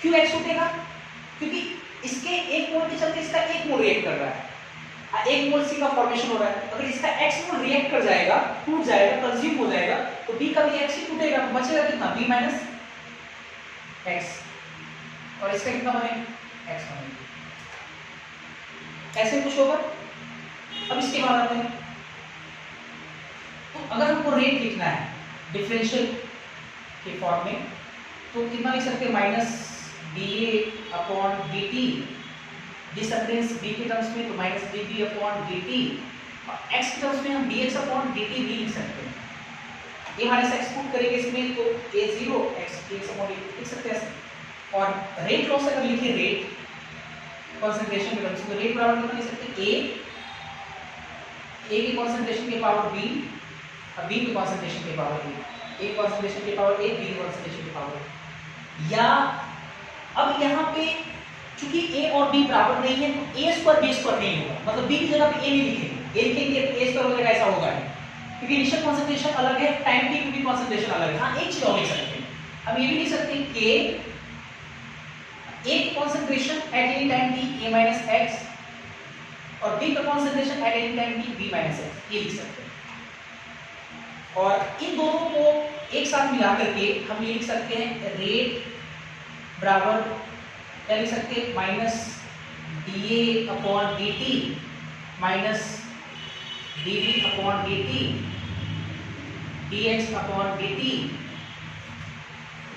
क्यों x टूटेगा, क्योंकि इसके एक मोल के चलते इसका एक मोल रिएक्ट कर रहा है। 1 मोल सी का फॉर्मेशन हो रहा है, अगर इसका x मोल रिएक्ट कर जाएगा, टूट जाएगा, कंज्यूम हो जाएगा, तो b का भी x ही टूटेगा, तो बचेगा कितना b माइनस x, और इसका कितना बनेगा x बनेगा। ऐसे कुछ होगा। अब इसके बाद आते हैं, तो अगर हमको रेट लिखना है डिफरेंशियल के फॉर्म में, तो कितना लिख सकते हैं, minus dA upon dt, डिसअपरेंस b के टर्म्स में तो माइनस dB अपॉन dt, और x के टर्म्स में हम dx अपॉन dt भी लिख सकते हैं। ये हमारे से एक्सपोर्ट करेंगे इसमें, तो a0 x dx upon dt लिख सकते हैं ऐसे। और रेट लॉस अगर लिखे, रेट कंसंट्रेशन के टर्म्स में, तो रेट बराबर कितना लिख सकते हैं, a की कंसंट्रेशन के पावर b, और b की कंसंट्रेशन के पावर a, a की कंसंट्रेशन के पावर a, b की कंसंट्रेशन के पावर a। या अब यहाँ पे चूंकि a और b बराबर नहीं है, तो a स्क्वायर b स्क्वायर नहीं होगा, मतलब b की जगह पे a नहीं लिखेंगे, a लिखेंगे तो a स्क्वायर हो जाएगा, ऐसा होगा नहीं, क्योंकि इनिशियल कंसंट्रेशन अलग है, टाइम t की कंसंट्रेशन अलग है। हाँ, एक चीज और लिख सकते हैं, अब ये भी लिख सकते हैं कि a की concentration at any time t a minus x, और b का concentration at any time t b minus x, ये लिख सकते हैं। और इन दोनों को एक साथ मिला करके हम ये लिख सकते हैं, रेट बराबर क्या लिख सकते हैं, minus dA upon dt minus dB upon dt dx upon dt।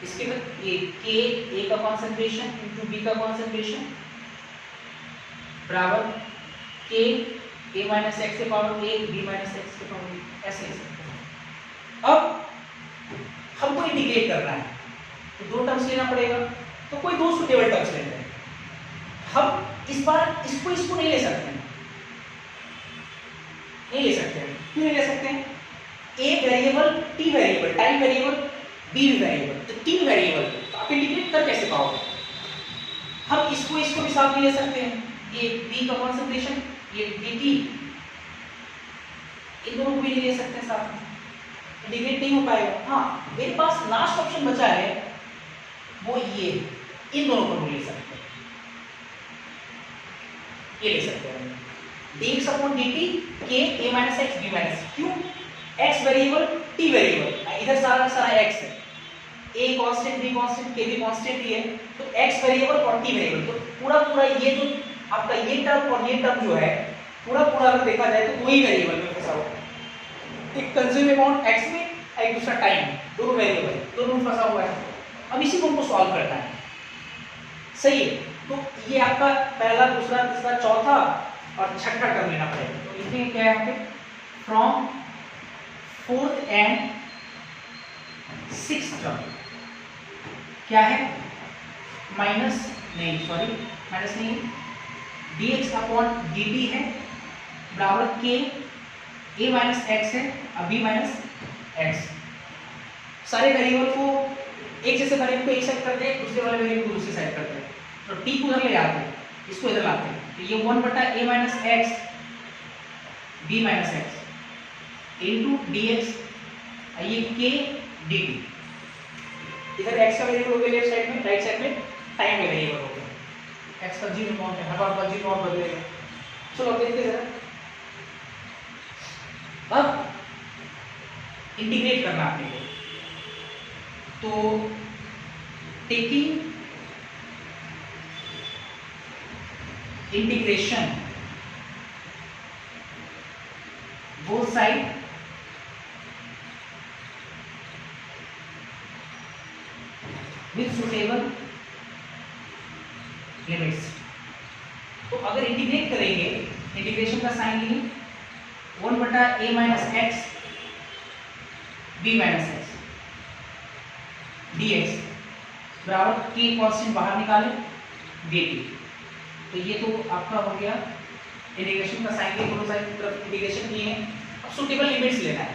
इसके बाद ये k a का कॉन्सेंट्रेशन इंटू b का कॉन्सेंट्रेशन बराबर k a माइनस एक्स के power a b minus x के पावर b, ऐसे लिख सकते हैं। अब हमको इंटीग्रेट करना है, तो दो टर्म्स लेना पड़ेगा, तो कोई दो सुटेबल टर्म्स लेते हैं। हम इस बार इसको नहीं ले सकते हैं, नहीं ले सकते हैं, क्यों नहीं ले सकते हैं, a variable, t variable, time variable, b भी वेरिएबल, तो तीन वेरिएबल, तो आप इंटीग्रेट कर कैसे पाओगे। हम इसको भी साथ में ले सकते हैं, ये b का कॉन्सेंट्रेशन, ये dt, इन दोनों को भी ले सकते हैं साथ में, इंटीग्रेट नहीं हो पाएगा। हाँ, मेरे पास लास्ट ऑप्शन बचा है, वो ये, इन दोनों को ले सकते हैं, ये ले सकते हैं dx upon dt k a minus x b minus, क्यों, x वेरिएबल t वेरिएबल, इधर सारा x है, a constant b constant k भी कांस्टेंट ही है, तो x वेरिएबल और t वेरिएबल, तो पूरा ये जो आपका ये टर्म और ये टर्म जो है पूरा अगर देखा जाए तो वही वेरिएबल में फंसा हुआ है, एक कंज्यूम अमाउंट x में, एक दूसरा टाइम, दोनों वेरिएबल दोनों में फंसा हुआ है। अब इसी को हमको सॉल्व करना है, सही है। तो ये आपका पहला, दूसरा, तीसरा, चौथा और छठा टर्म लेना पड़ेगा। तो लिखेंगे क्या है यहाँ पे, from fourth and sixth term क्या है, माइनस नहीं, dx अपॉन dt है बराबर k a माइनस एक्स है, अब b माइनस एक्स। सारे वेरिएबल को एक जैसे वेरिएबल को एक साइड करते हैं, दूसरे वाले वेरिएबल को दूसरी साइड करते हैं, तो t को उधर ले आते हैं, इसको इधर लाते हैं, तो ये 1 बटा a minus x b minus x into dx, ये k dt, इधर x का वेरिएबल हो गया लेफ्ट साइड में, राइट साइड में टाइम का वेरिएबल हो गया, x का जीरो नॉट है, हर बार का जीरो नॉट बदलेगा। चलो अब देखते हैं जरा, अब इंटीग्रेट करना आपने को, तो taking integration both side with suitable limits. तो अगर इंटीग्रेट करेंगे, इंटीग्रेशन का साइन लिए 1 बटा a minus x b minus x dx बराबर k कांस्टेंट बाहर निकाले dt, तो ये तो आपका हो गया इंटीग्रेशन का साइन लिए, दोनों साइड की तरफ इंटीग्रेशन किए हैं। अब सुटेबल लिमिट्स लेना है,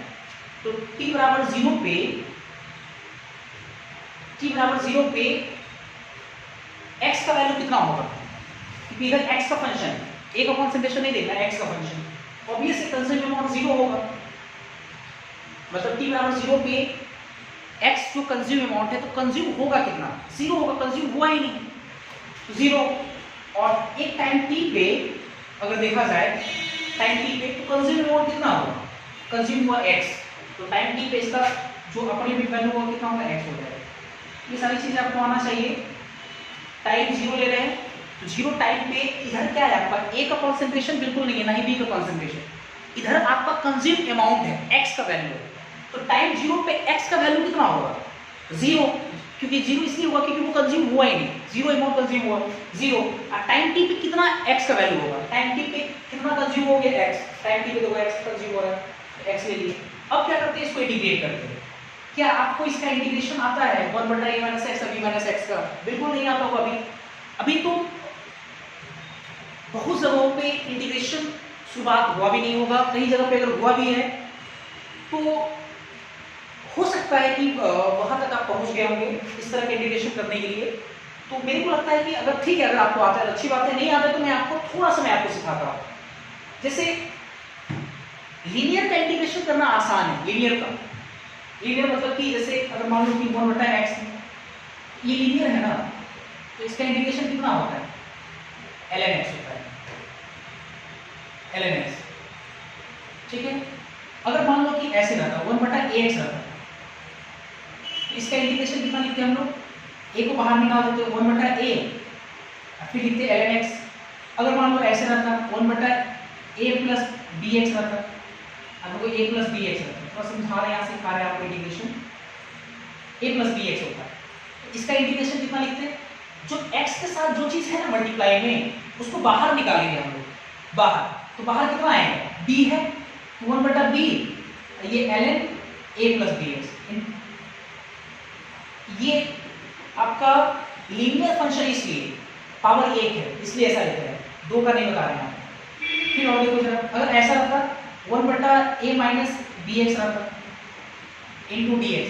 तो t बराबर 0 पे x का वैल्यू कितना होगा, क्योंकि इधर x का फंक्शन, a का कॉन्सेंट्रेशन नहीं देखना है, x का फंक्शन, ऑब्वियसली कंज्यूम अमाउंट 0 होगा, मतलब t बराबर 0 पे x जो कंज्यूम अमाउंट है, तो कंज्यूम होगा कितना, 0 होगा, कंज्यूम हुआ ही नहीं, तो 0। और एक टाइम t पे अगर देखा जाए टाइम टी पे, तो कंज्यूम अमाउंट कितना होगा, कंज्यूम हुआ x, तो टाइम टी पे इसका जो अपर लिमिट वैल्यू होगा कितना होगा, x हो जाएगा। ये सारी चीजें आपको आना चाहिए। टाइम 0 ले रहे हैं तो 0 टाइम पे इधर क्या है आपका, a का कॉन्सेंट्रेशन बिल्कुल नहीं है, ना ही b का कॉन्सेंट्रेशन, इधर आपका कंज्यूम अमाउंट है, x का वैल्यू है। तो टाइम 0 पे x का वैल्यू कितना होगा, 0, क्योंकि 0 इसलिए हुआ क्योंकि वो कंज्यूम हुआ ही नहीं, 0 अमाउंट कंज्यूम हुआ 0। और टाइम t पे कितना x का वैल्यू होगा, टाइम t पे कितना कंज्यूम हो गया x, टाइम t पे देखो x कंज्यूम हो रहा है, x ले लिए। अब क्या करते हैं, इसको इंटीग्रेट करते हैं। क्या आपको इसका इंटीग्रेशन आता है 1 बटा a minus x b minus x का, बिल्कुल नहीं आता होगा अभी तो बहुत जगहों पे इंटीग्रेशन शुरुआत हुआ भी नहीं होगा, कई जगह पे अगर हुआ भी है तो हो सकता है कि वहां तक आप पहुंच गए होंगे इस तरह के इंटीग्रेशन करने के लिए। तो मेरे को लगता है कि अगर ठीक है, अगर आपको आता है अच्छी बात है, नहीं आता है तो मैं आपको थोड़ा सा मैं आपको सिखाता हूं। जैसे लीनियर का इंटीग्रेशन करना आसान है, लीनियर का, लीनियर मतलब कि जैसे अगर मान लो कि 1 बटा x ये लीनियर है ना, तो इसका इंटीग्रेशन कितना होता है, ln x होता है, ln x, ठीक है। अगर मान लो कि ऐसे रहता 1 बटा ax रहता, इसका इंटीग्रेशन कितना लिखते हैं हम लोग, a को बाहर निकाल देते 1 बटा a, फिर लिखते ln x। अगर मान लो ऐसे रहता 1 बटा a प्लस bx रहता, अगर कोई a प्लस bx रहता, थोड़ा समझा रहे हैं यहाँ सिखा रहे हैं आपको इंटीग्रेशन, a प्लस bx होता है, तो इसका इंटीग्रेशन कितना लिखते हैं, जो x के साथ जो चीज है ना मल्टीप्लाई में, उसको बाहर निकालेंगे हम लोग, बाहर, तो बाहर कितना आएगा, b है, 1 बटा b, ये ln a प्लस bx। ये आपका लीनियर फंक्शन इसलिए पावर 1 है इसलिए ऐसा लिख रहे हैं, 2 का नहीं बता रहे हैं। फिर और देखो जरा, अगर ऐसा रहता 1 बटा a माइनस bx रहता इनटू dx,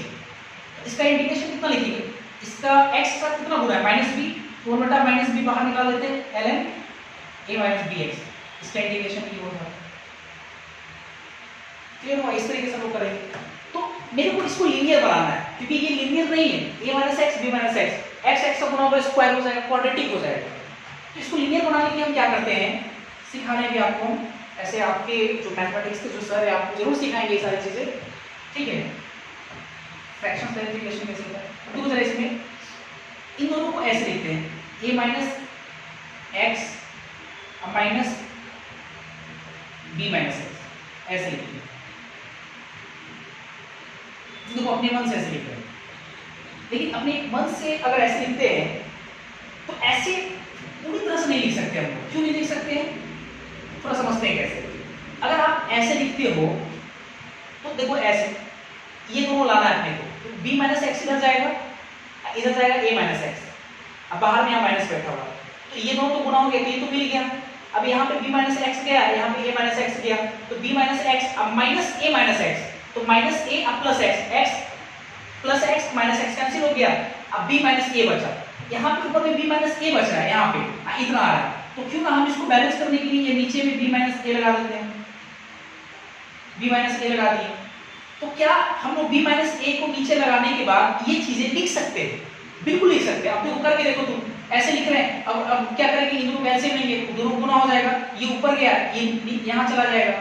इसका इंटीग्रेशन कितना लिखेंगे, इसका x के साथ कितना गुना है, माइनस b, 1 बटा माइनस b बाहर निकाल देते हैं ln a माइनस bx, इसका इंटीग्रेशन की होगा। क्लियर हुआ, इस तरीके से हम लोग करेंगे। तो मेरे को इसको लीनियर बनाना है, क्योंकि ये लीनियर नहीं है, a minus x b minus x, x x का गुना होगा स्क्वायर हो जाएगा, क्वाड्रेटिक हो जाएगा। तो इसको लीनियर बनाने के लिए हम क्या करते हैं, सिखाने भी आपको ऐसे आपके जो मैथमेटिक्स के जो सर है आपको जरूर सिखाएंगे ये सारी चीजें, ठीक है। फ्रैक्शंस वेरिफिकेशन कैसे होता है, तो जरा इसमें इन दोनों को ऐसे लिखते हैं, a minus x minus b minus x, ऐसे लिखते हैं, जिनको अपने मन से ऐसे लिख रहे हैं। लेकिन अपने मन से अगर ऐसे लिखते हैं तो ऐसे पूरी तरह से नहीं लिख सकते हम लोग, क्यों नहीं लिख सकते हैं, थोड़ा समझते हैं कैसे। अगर आप ऐसे लिखते हो तो देखो ऐसे, ये दोनों लाना है अपने को, तो b माइनस एक्स इधर जाएगा, इधर जाएगा a माइनस एक्स, अब बाहर में यहाँ माइनस बैठा हुआ, तो ये दोनों तो गुना हो गया, तो ये तो मिल गया। अब यहाँ पे b माइनस एक्स गया, यहाँ पे a माइनस एक्स गया, तो b माइनस एक्स अब माइनस a माइनस एक्स, तो माइनस a अब plus x, x plus x minus x cancel हो गया, अब b माइनस a बचा, यहाँ पे ऊपर में b माइनस a बच रहा है, यहाँ पे इतना आ रहा है, तो क्यों ना हम इसको बैलेंस करने के लिए ये नीचे में b माइनस a लगा देते हैं, b माइनस a लगा दिए। तो क्या हम लोग b माइनस a को नीचे लगाने के बाद ये चीजें लिख सकते हैं, बिल्कुल लिख सकते हैं। अब देखो करके देखो, तुम ऐसे लिख रहे हैं, अब क्या करेंगे, इन दोनों कैंसिल लेंगे, दोनों गुना हो जाएगा, ये ऊपर गया, ये यहाँ चला जाएगा,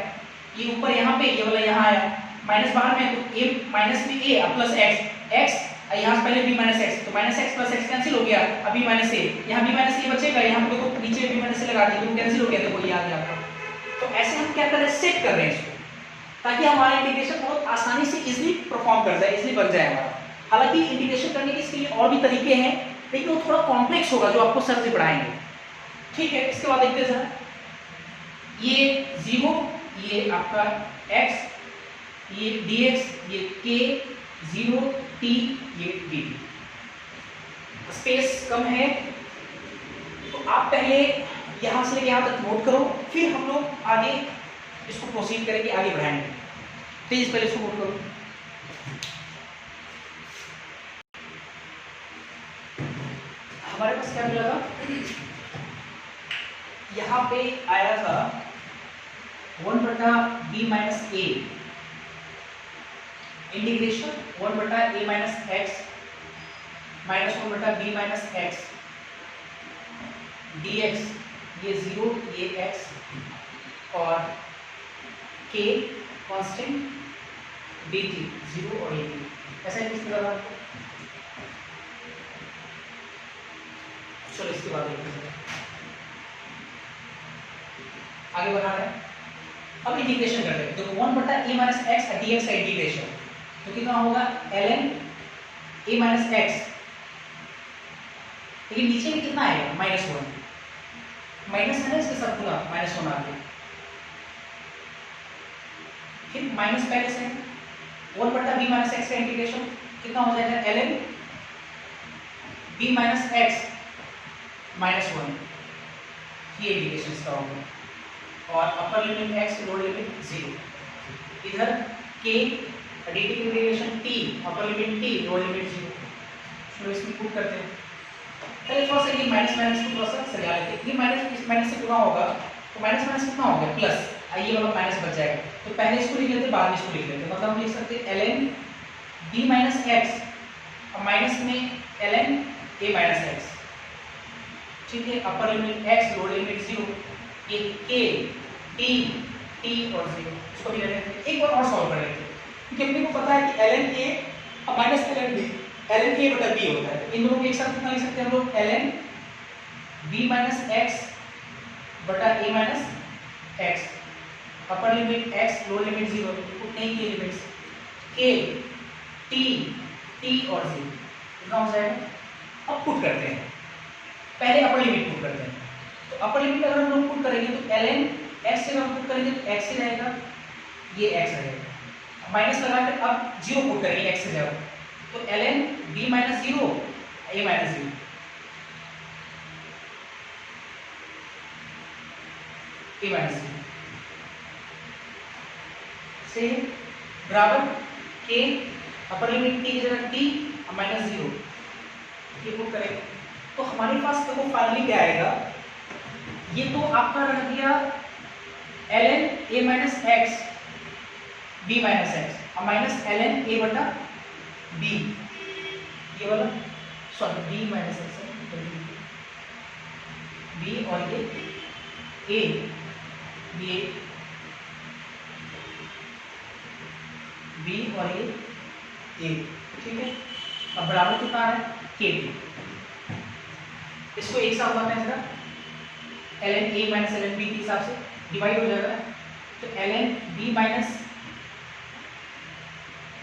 ये ऊपर यहाँ पे, ये वाला यहाँ आया, माइनस बाहर में, तो a minus b a plus x, x यहाँ से पहले b माइनस एक्स, तो minus x plus x cancel हो गया, अब b माइनस a, यहाँ b माइनस a बचेगा, यहाँ पे देखो नीचे b माइनस a लगा दिए, तो कैंसिल हो गया, देखो ये आ गया आपका। तो ऐसे हम क्या कर रहे हैं, सेट कर रहे हैं इसको, ताकि हमारा इंटीग्रेशन बहुत आसानी से इजीली परफॉर्म कर जाए, इजीली बन जाए हमारा। हालांकि इंटीग्रेशन करने के इसके लिए और भी तरीके हैं, लेकिन वो थोड़ा कॉम्प्लेक्स होगा जो आपको सर से पढ़ाएंगे, ठीक है। इसके बाद देखते हैं ये 0, ये आपका x, ये dx, ये k, 0 t, ये dt। स्पेस कम है तो आप पहले यहां से लेके यहां तक नोट करो, फिर हम लोग आगे इसको प्रोसीड करेंगे, आगे बढ़ाएंगे। प्लीज पहले इसको नोट करो। हमारे पास क्या मिला था, यहां पे आया था 1 बटा b माइनस a इंटीग्रेशन 1 बटा a माइनस एक्स माइनस 1 बटा b माइनस एक्स dx, ये 0 ये x और के कांस्टेंट dt 0 और 1, ऐसा ही कुछ लगा। चलो इसके बाद आगे बढ़ा रहे हैं। अब इंटीग्रेशन करते हैं, तो 1/a माइनस एक्स dx का इंटीग्रेशन तो कितना होगा ln a माइनस एक्स, लेकिन नीचे में कितना आएगा -1, माइनस है ना इसके साथ पूरा -1 आ गया, फिर माइनस पहले से 1/b माइनस एक्स का इंटीग्रेशन कितना हो जाएगा ln b माइनस एक्स -1, ये इंटीग्रेशन इसका होगा, और upper limit x lower limit 0, इधर k dt की integration t upper limit t lower limit 0। चलो इसमें पुट करते हैं, पहले थोड़ा सा ये माइनस माइनस को थोड़ा सा सजा लेते हैं, ये माइनस इस माइनस से गुणा होगा तो माइनस माइनस कितना हो गया प्लस, ये वाला माइनस बच जाएगा, तो पहले इसको लिख लेते हैं बाद में इसको लिख लेते हैं, मतलब हम लिख सकते हैं ln b माइनस एक्स और माइनस में ln a माइनस एक्स, ठीक है, upper limit x lower limit 0, ये k t और 0, इसको भी लेते हैं, एक बार और सॉल्व कर लेते हैं, क्योंकि अपने को पता है कि ln a और माइनस ln b होता है, इन दोनों को एक साथ कितना लिख सकते हैं हम लोग ln b माइनस एक्स बटा a minus x, upper limit x lower limit 0, put नहीं की लिमिट्स k t और 0 कितना हो जाएगा। अब पुट करते हैं, पहले अपर लिमिट पुट करते हैं, तो अपर लिमिट अगर हम लोग पुट करेंगे तो ln x से हम पुट करेंगे तो x ही रहेगा, ये x रहेगा, माइनस लगाकर अब 0 पुट करेंगे x से जगह, तो ln b minus 0 a minus 0, a minus 0 से बराबर k अपर लिमिट t की जगह t माइनस 0, ये पुट करेंगे तो हमारे पास देखो फाइनली क्या आएगा, ये तो आपका रह गया ln a minus x b minus x और माइनस ln a बटा b, ये वाला sorry b minus x b और ये a b और ये a, ठीक है। अब बराबर कितना है k, इसको एक साथ करना है जरा, ln a minus ln b के हिसाब से डिवाइड हो जाएगा, तो ln b माइनस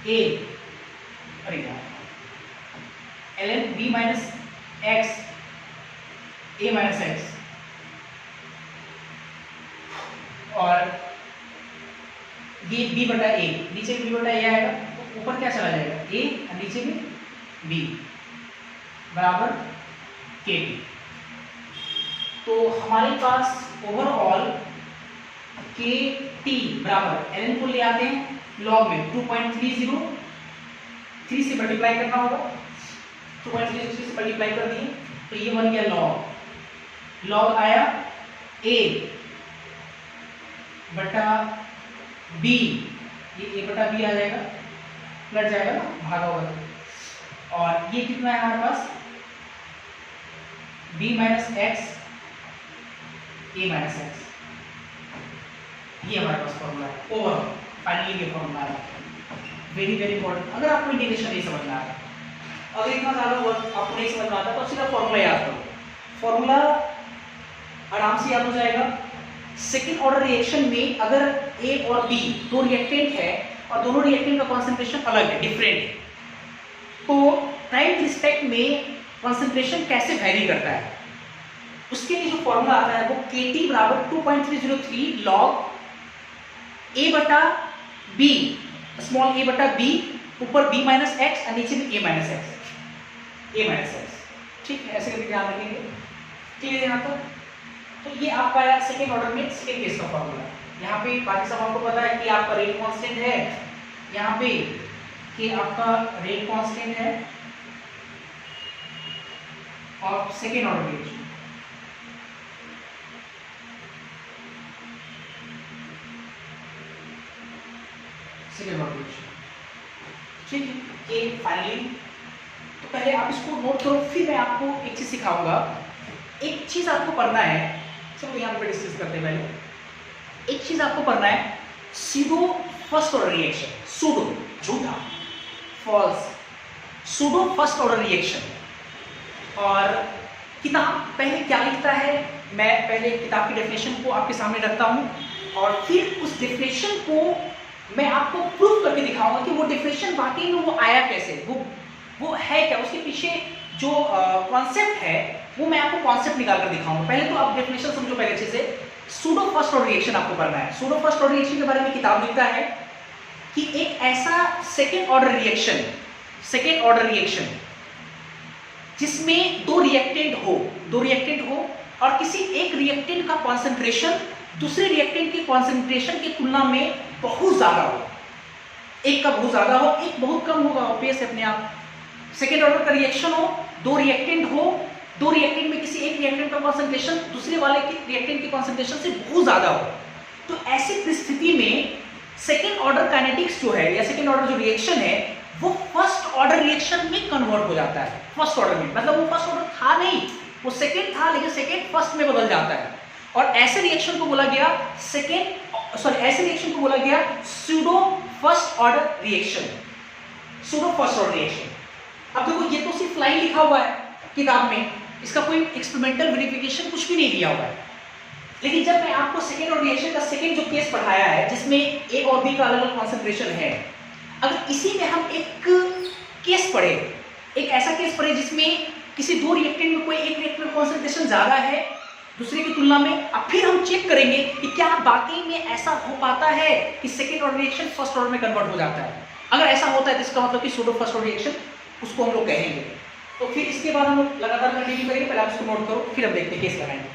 a, अरे यार ln b minus x a minus x, और ये b बटा a, नीचे b बटा a आएगा तो ऊपर क्या चला जाएगा a और नीचे में b बराबर k, तो हमारे पास ओवरऑल के टी बराबर ln को ले आते हैं लॉग में 2.30, 3 से मल्टीप्लाई करना होगा, 2.30 से मल्टीप्लाई कर दिए तो ये बन गया लॉग आया a बटा b, ये a बटा b आ जाएगा, लट जाएगा ना, भागा होगा, और ये कितना है हमारे पास b minus x a minus x, ये हमारे पास फॉर्मूला है ओवर, फाइनली ये फॉर्मूला है, वेरी वेरी इंपॉर्टेंट। अगर आपको इंटीग्रेशन नहीं समझ में आ रहा, अगर इतना ज़्यादा आपको नहीं समझ में आता तो सीधा फॉर्मूला याद करो, फॉर्मूला आराम से याद हो जाएगा। सेकेंड ऑर्डर रिएक्शन में अगर ए और बी दो रिएक्टेंट है और दोनों रिएक्टेंट का कॉन्सेंट्रेशन अलग है, डिफरेंट है, तो टाइम के रिस्पेक्ट में कॉन्सेंट्रेशन कैसे वैरी करता है, उसके लिए जो फॉर्मूला आता है वो Kt बराबर 2.303 लॉग a बटा b, स्मॉल a बटा b, ऊपर b माइनस एक्स और नीचे में a माइनस एक्स, ठीक है, ऐसे करके ध्यान रखेंगे, क्लियर यहाँ तक। तो ये आपका सेकेंड ऑर्डर में सेकेंड केस का फॉर्मूला, यहाँ पे बाकी सब आपको पता है कि आपका रेट कांस्टेंट है, यहाँ पे कि आपका रेट कांस्टेंट है और second order reaction, second order reaction, ठीक है। ये फाइनली तो पहले आप इसको नोट करो, फिर मैं आपको एक चीज सिखाऊंगा, एक चीज आपको पढ़ना है, चलो यहाँ पे डिस्कस करते हैं। पहले एक चीज आपको पढ़ना है pseudo first order reaction, pseudo झूठा, false, pseudo first order reaction. और किताब पहले क्या लिखता है, मैं पहले किताब की डेफिनेशन को आपके सामने रखता हूं और फिर उस डेफिनेशन को मैं आपको प्रूव करके दिखाऊंगा कि वो डेफिनेशन वाकई में वो आया कैसे, वो है क्या, उसके पीछे जो कॉन्सेप्ट है वो मैं आपको कॉन्सेप्ट निकाल कर दिखाऊंगा। पहले तो आप डेफिनेशन समझो पहले अच्छे से। सूडो फर्स्ट ऑर्डर रिएक्शन आपको करना है। सूडो फर्स्ट ऑर्डर रिएक्शन के बारे में किताब लिखता है कि एक ऐसा सेकेंड ऑर्डर रिएक्शन जिसमें दो रिएक्टेंट हो और किसी एक रिएक्टेंट का कॉन्सेंट्रेशन दूसरे रिएक्टेंट के कॉन्सेंट्रेशन की तुलना में बहुत ज्यादा हो। एक का बहुत ज्यादा हो, एक बहुत कम होगा, ऑब्वियस है अपने आप। सेकेंड ऑर्डर का रिएक्शन हो, दो रिएक्टेंट में किसी एक रिएक्टेंट का कॉन्सेंट्रेशन दूसरे वाले के रिएक्टेंट के कॉन्सेंट्रेशन से बहुत ज्यादा हो। तो ऐसी परिस्थिति में सेकेंड ऑर्डर काइनेटिक्स जो है या सेकेंड ऑर्डर जो रिएक्शन है वो फर्स्ट ऑर्डर रिएक्शन में कन्वर्ट हो जाता है। फर्स्ट ऑर्डर में मतलब वो फर्स्ट ऑर्डर था नहीं, वो सेकेंड था, लेकिन सेकेंड फर्स्ट में बदल जाता है। और ऐसे रिएक्शन को बोला गया सूडो फर्स्ट ऑर्डर रिएक्शन। अब देखो ये तो सिर्फ लाइन लिखा हुआ है किताब में, इसका कोई एक्सपेरिमेंटल वेरिफिकेशन कुछ भी नहीं दिया हुआ है। लेकिन जब मैं आपको सेकेंड ऑर्डर रिएक्शन का सेकेंड जो केस पढ़ाया है जिसमें ए और बी का अलग अलग कॉन्सेंट्रेशन है, अगर इसी में हम एक केस पढ़े, एक ऐसा केस पढ़े जिसमें किसी दो रिएक्टेंट में कोई एक रिएक्टेंट में कॉन्सेंट्रेशन ज्यादा है दूसरे की तुलना में, अब फिर हम चेक करेंगे कि क्या वाकई में ऐसा हो पाता है कि second order reaction first order में कन्वर्ट हो जाता है। अगर ऐसा होता है तो इसका मतलब कि सूडो फर्स्ट ऑर्डर रिएक्शन उसको हम लोग कहेंगे। तो फिर इसके बाद हम लोग लगातार कंटिन्यू करेंगे। पहले आप इसको नोट करो, फिर हम देखते हैं केस लगाएंगे।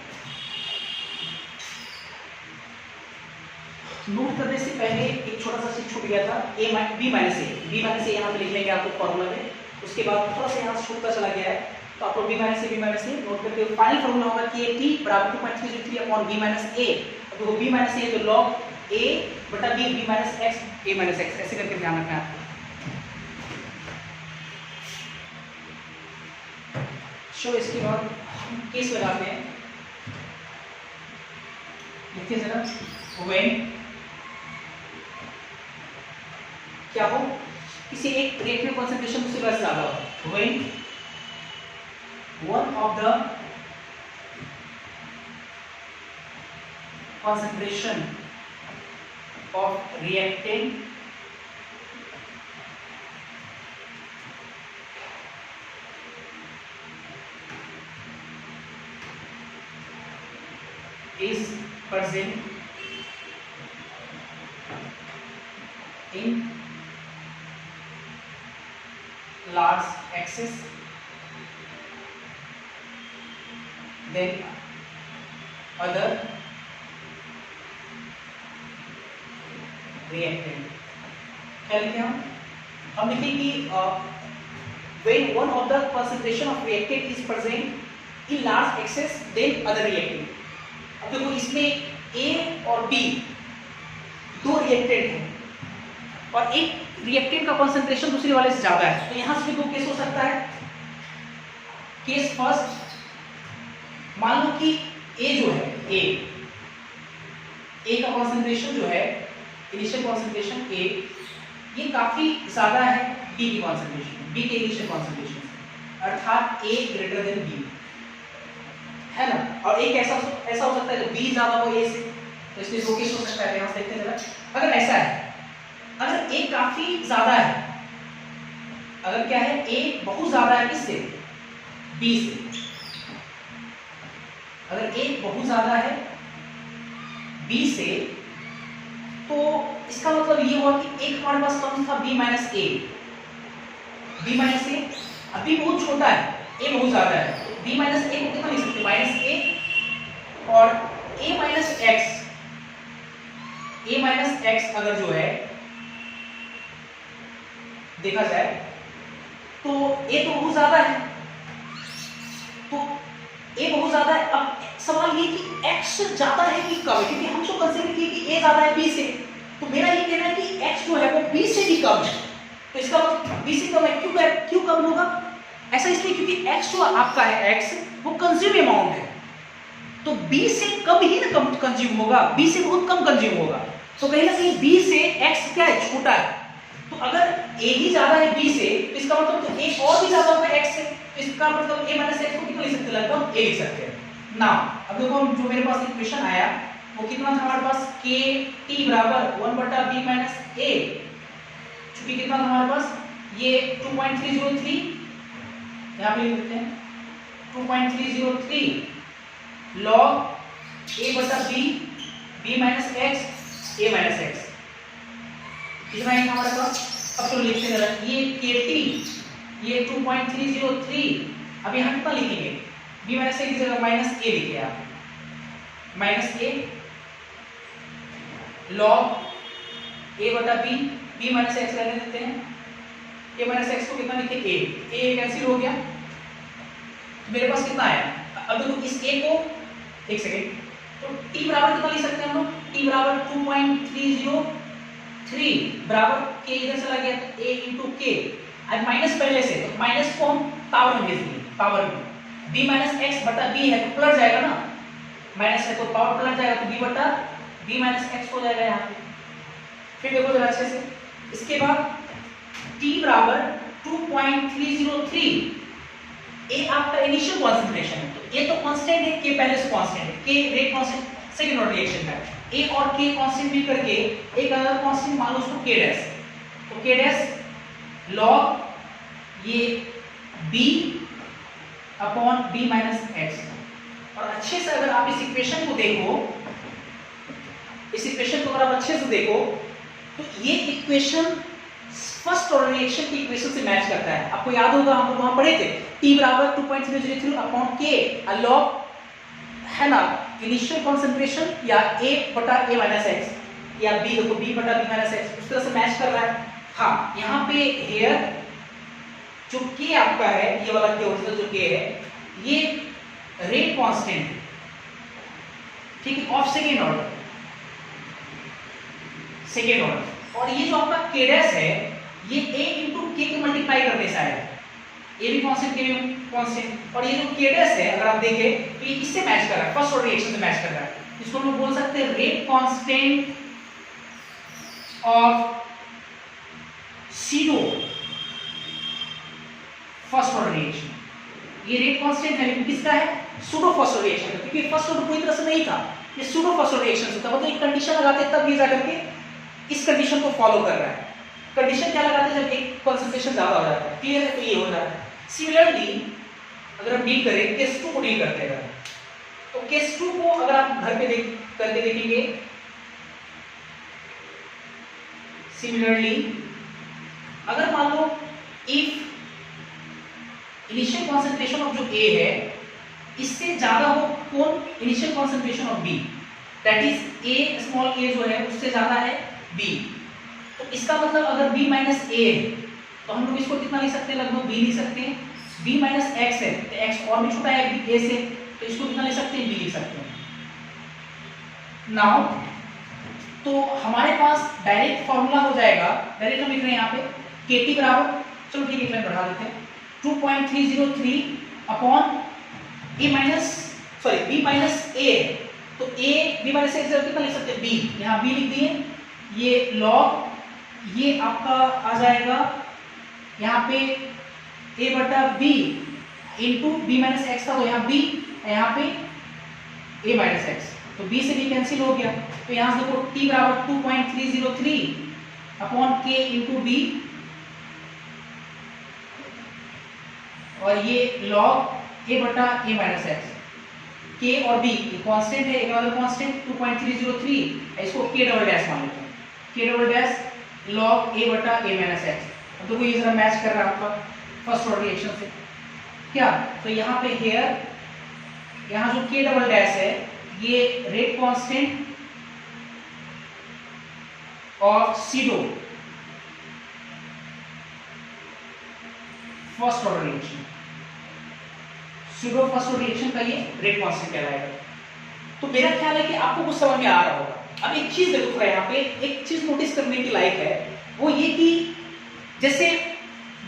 नोट करने से पहले एक छोटा सा चीज छूट गया था, बी माइनस ए यहाँ पे लिख लेंगे आपको फॉर्मूला में। उसके बाद थोड़ा सा यहाँ से छूटता चला गया है तो आप लोग बी माइनस ए नोट करके फाइनल फॉर्मूला होगा कि टी बराबर 2.303 अपॉन बी माइनस ए। अब बी माइनस ए तो लॉग ए बटा बी माइनस एक्स ए माइनस एक्स, ऐसे करके ध्यान रखना है आपको। इसके बाद हम केस लगाते हैं, लिखिए जरा। व्हेन क्या हो, किसी एक रिएक्टेंट कॉन्सेंट्रेशन दूसरे वाले से ज्यादा हो, when one of the concentration of reactant is present in large excess then other reactant। क्या लिखे हम लिखेंगे when one of the concentration of reactant is present in large excess then other reactant। अब देखो इसमें A और B दो reactant हैं और एक रिएक्टेंट का कंसंट्रेशन दूसरे वाले से ज्यादा है, तो यहां से भी दो केस हो सकता है। केस फर्स्ट, मान लो कि ए जो है ए का कॉन्सेंट्रेशन जो है इनिशियल कॉन्सेंट्रेशन ए ये काफी ज्यादा है बी की कॉन्सेंट्रेशन, बी के इनिशियल कॉन्सेंट्रेशन से, अर्थात ए ग्रेटर देन बी है ना। और एक ऐसा हो सकता है कि बी ज्यादा हो ए से, तो इसलिए दो केस हो सकता है। यहां से देखते हैं जरा। अगर ऐसा है, अगर ए काफी ज्यादा है, अगर क्या है ए बहुत ज्यादा है किससे, बी से, अगर ए बहुत ज्यादा है बी से, तो इसका मतलब ये हुआ कि एक हमारे पास टर्म था बी माइनस ए, अभी बहुत छोटा है, ए बहुत ज्यादा है, तो बी माइनस ए को कितना लिख सकते, माइनस ए, और ए माइनस एक्स अगर जो है देखा जाए तो ए तो बहुत ज्यादा है, तो ए बहुत ज्यादा है। अब सवाल ये कि x ज्यादा है कि कम है, क्योंकि हम तो कंसीडर किए कि a ज्यादा है b से, तो मेरा ये कहना है कि x जो है वो b से भी कम है, तो इसका मतलब b से कम है। क्यों कम होगा, ऐसा इसलिए क्योंकि x जो आपका है x वो कंज्यूम अमाउंट है, तो b से कम ही ना कम कंज्यूम होगा, b से बहुत कम कंज्यूम होगा। तो कहीं ना कहीं बी से एक्स क्या है, छोटा है। तो अगर ए ही ज्यादा है बी से, तो इसका मतलब तो ए और भी ज्यादा होगा एक्स से, तो इसका मतलब ए माइनस एक्स को कितना लिख सकते हैं, लगभग ए लिख सकते हैं ना। अब देखो जो मेरे पास इक्वेशन आया वो कितना था हमारे पास, के टी बराबर 1 बटा बी माइनस ए, चूंकि कितना था हमारे पास ये 2.303, यहाँ पे लिख देते हैं 2.303 log ए बटा बी, बी माइनस एक्स, ए माइनस एक्स, कितना है हमारे पास। अब तो लिखते हैं ये के टी, ये 2.303, अब यहाँ कितना लिखेंगे, बी माइनस ए की जगह माइनस ए लिखे आप, माइनस ए log ए बटा बी, बी माइनस एक्स रहने देते हैं, ए माइनस एक्स को कितना लिखे ए, ए कैंसिल हो गया, मेरे पास कितना आया। अब देखो इस a को, एक सेकेंड, तो t बराबर कितना लिख सकते हैं हम लोग, t बराबर 2.303 बराबर k इधर चला गया a into k, अब माइनस पहले से, तो माइनस को हम पावर में भेज देंगे, पावर में b माइनस एक्स बटा b है तो पलट जाएगा ना, माइनस है तो पावर पलट जाएगा, तो b बटा b माइनस एक्स हो जाएगा यहाँ पे। फिर देखो जरा अच्छे से, इसके बाद t बराबर 2.303, ए आपका इनिशियल कॉन्सेंट्रेशन है, तो ए तो कांस्टेंट है, के पहले से कांस्टेंट है, के rate constant second order reaction का, ए और के कांस्टेंट मिल करके एक अदर कांस्टेंट मान लो उसको के डैश, तो के डैश लॉग ये b upon b minus x. और अच्छे से अगर आप इस इक्वेशन को देखो, इस इक्वेशन को अगर आप अच्छे से देखो तो ये इक्वेशन फर्स्ट ऑर्डर रिएक्शन की इक्वेशन से मैच करता है। आपको याद होगा हम लोग वहां पढ़े थे t बराबर 2.003 अपॉन k log है ना इनिशियल कंसंट्रेशन या a बटा a माइनस x या b, देखो b बटा b माइनस x उस तरह से मैच कर रहा है। हाँ यहाँ पे हेयर जो k आपका है, ये वाला k ओरिजिनल जो k है, ये रेट कांस्टेंट है, ठीक है, of second order, second order. और ये जो आपका k डैश है ये a इंटू k को मल्टीप्लाई करने से आएगा, a भी कांस्टेंट, k भी कांस्टेंट, और ये जो k डैश है अगर आप देखें तो ये इससे मैच कर रहा है, फर्स्ट ऑर्डर रिएक्शन से मैच कर रहा है। इसको हम लोग बोल सकते हैं rate constant of pseudo first order reaction. ये रेट कांस्टेंट है लेकिन किसका है, सूडो फर्स्ट ऑर्डर रिएक्शन, क्योंकि फर्स्ट ऑर्डर पूरी तरह से नहीं था, ये सूडो फर्स्ट ऑर्डर रिएक्शन था, मतलब एक कंडीशन लगाते तब ये जाकर के इस कंडीशन को फॉलो कर रहा है। कंडीशन क्या लगाते हैं, जब एक कंसंट्रेशन ज्यादा हो जाता है, क्लियर है, तो ये हो रहा है। सिमिलरली अगर हम डील करें केस 2 को डील करते हैं, तो केस 2 को अगर आप घर पे करके देखेंगे, सिमिलरली अगर मान लो इफ इनिशियल कंसंट्रेशन ऑफ जो A है इससे ज्यादा हो कौन, initial concentration of B, that is A small a जो है उससे ज्यादा है B, तो इसका मतलब अगर B माइनस ए है तो हम लोग इसको कितना लिख सकते हैं, लगभग B लिख सकते हैं। B माइनस एक्स है तो x और भी छोटा है A से, तो इसको कितना लिख सकते हैं, B लिख सकते हैं। नाउ तो हमारे पास डायरेक्ट फॉर्मूला हो जाएगा, डायरेक्ट हम लिख रहे हैं यहाँ पे KT बराबर, चलो ठीक है एक लाइन बढ़ा देते हैं, 2.303 upon A minus sorry B minus A, तो A B माइनस एक्स कितना लिख सकते हैं, B, यहाँ B लिख दिए, ये लॉग ये आपका आ जाएगा यहाँ पे a बटा b into b minus x था, तो यहाँ b यहाँ पे a माइनस एक्स, तो b से b कैंसिल हो गया, तो यहाँ से देखो t बराबर 2.303 अपॉन k इंटू बी, और ये लॉग a बटा a माइनस एक्स, k और b कांस्टेंट है, एक वाला कांस्टेंट 2.303, इसको k डबल डैश मान लेते हैं, k double dash log a बटा a माइनस एक्स। तो ये जरा मैच कर रहा है आपका फर्स्ट ऑर्डर रिएक्शन से क्या, तो यहाँ पे हेयर यहाँ जो k डबल डैश है ये rate constant of pseudo first order reaction, pseudo first order reaction का ये रेट कांस्टेंट कहलाएगा। तो मेरा ख्याल है कि आपको कुछ समझ में आ रहा होगा। अब एक चीज देखो थोड़ा यहाँ पे, एक चीज नोटिस करने की लायक है, वो ये कि जैसे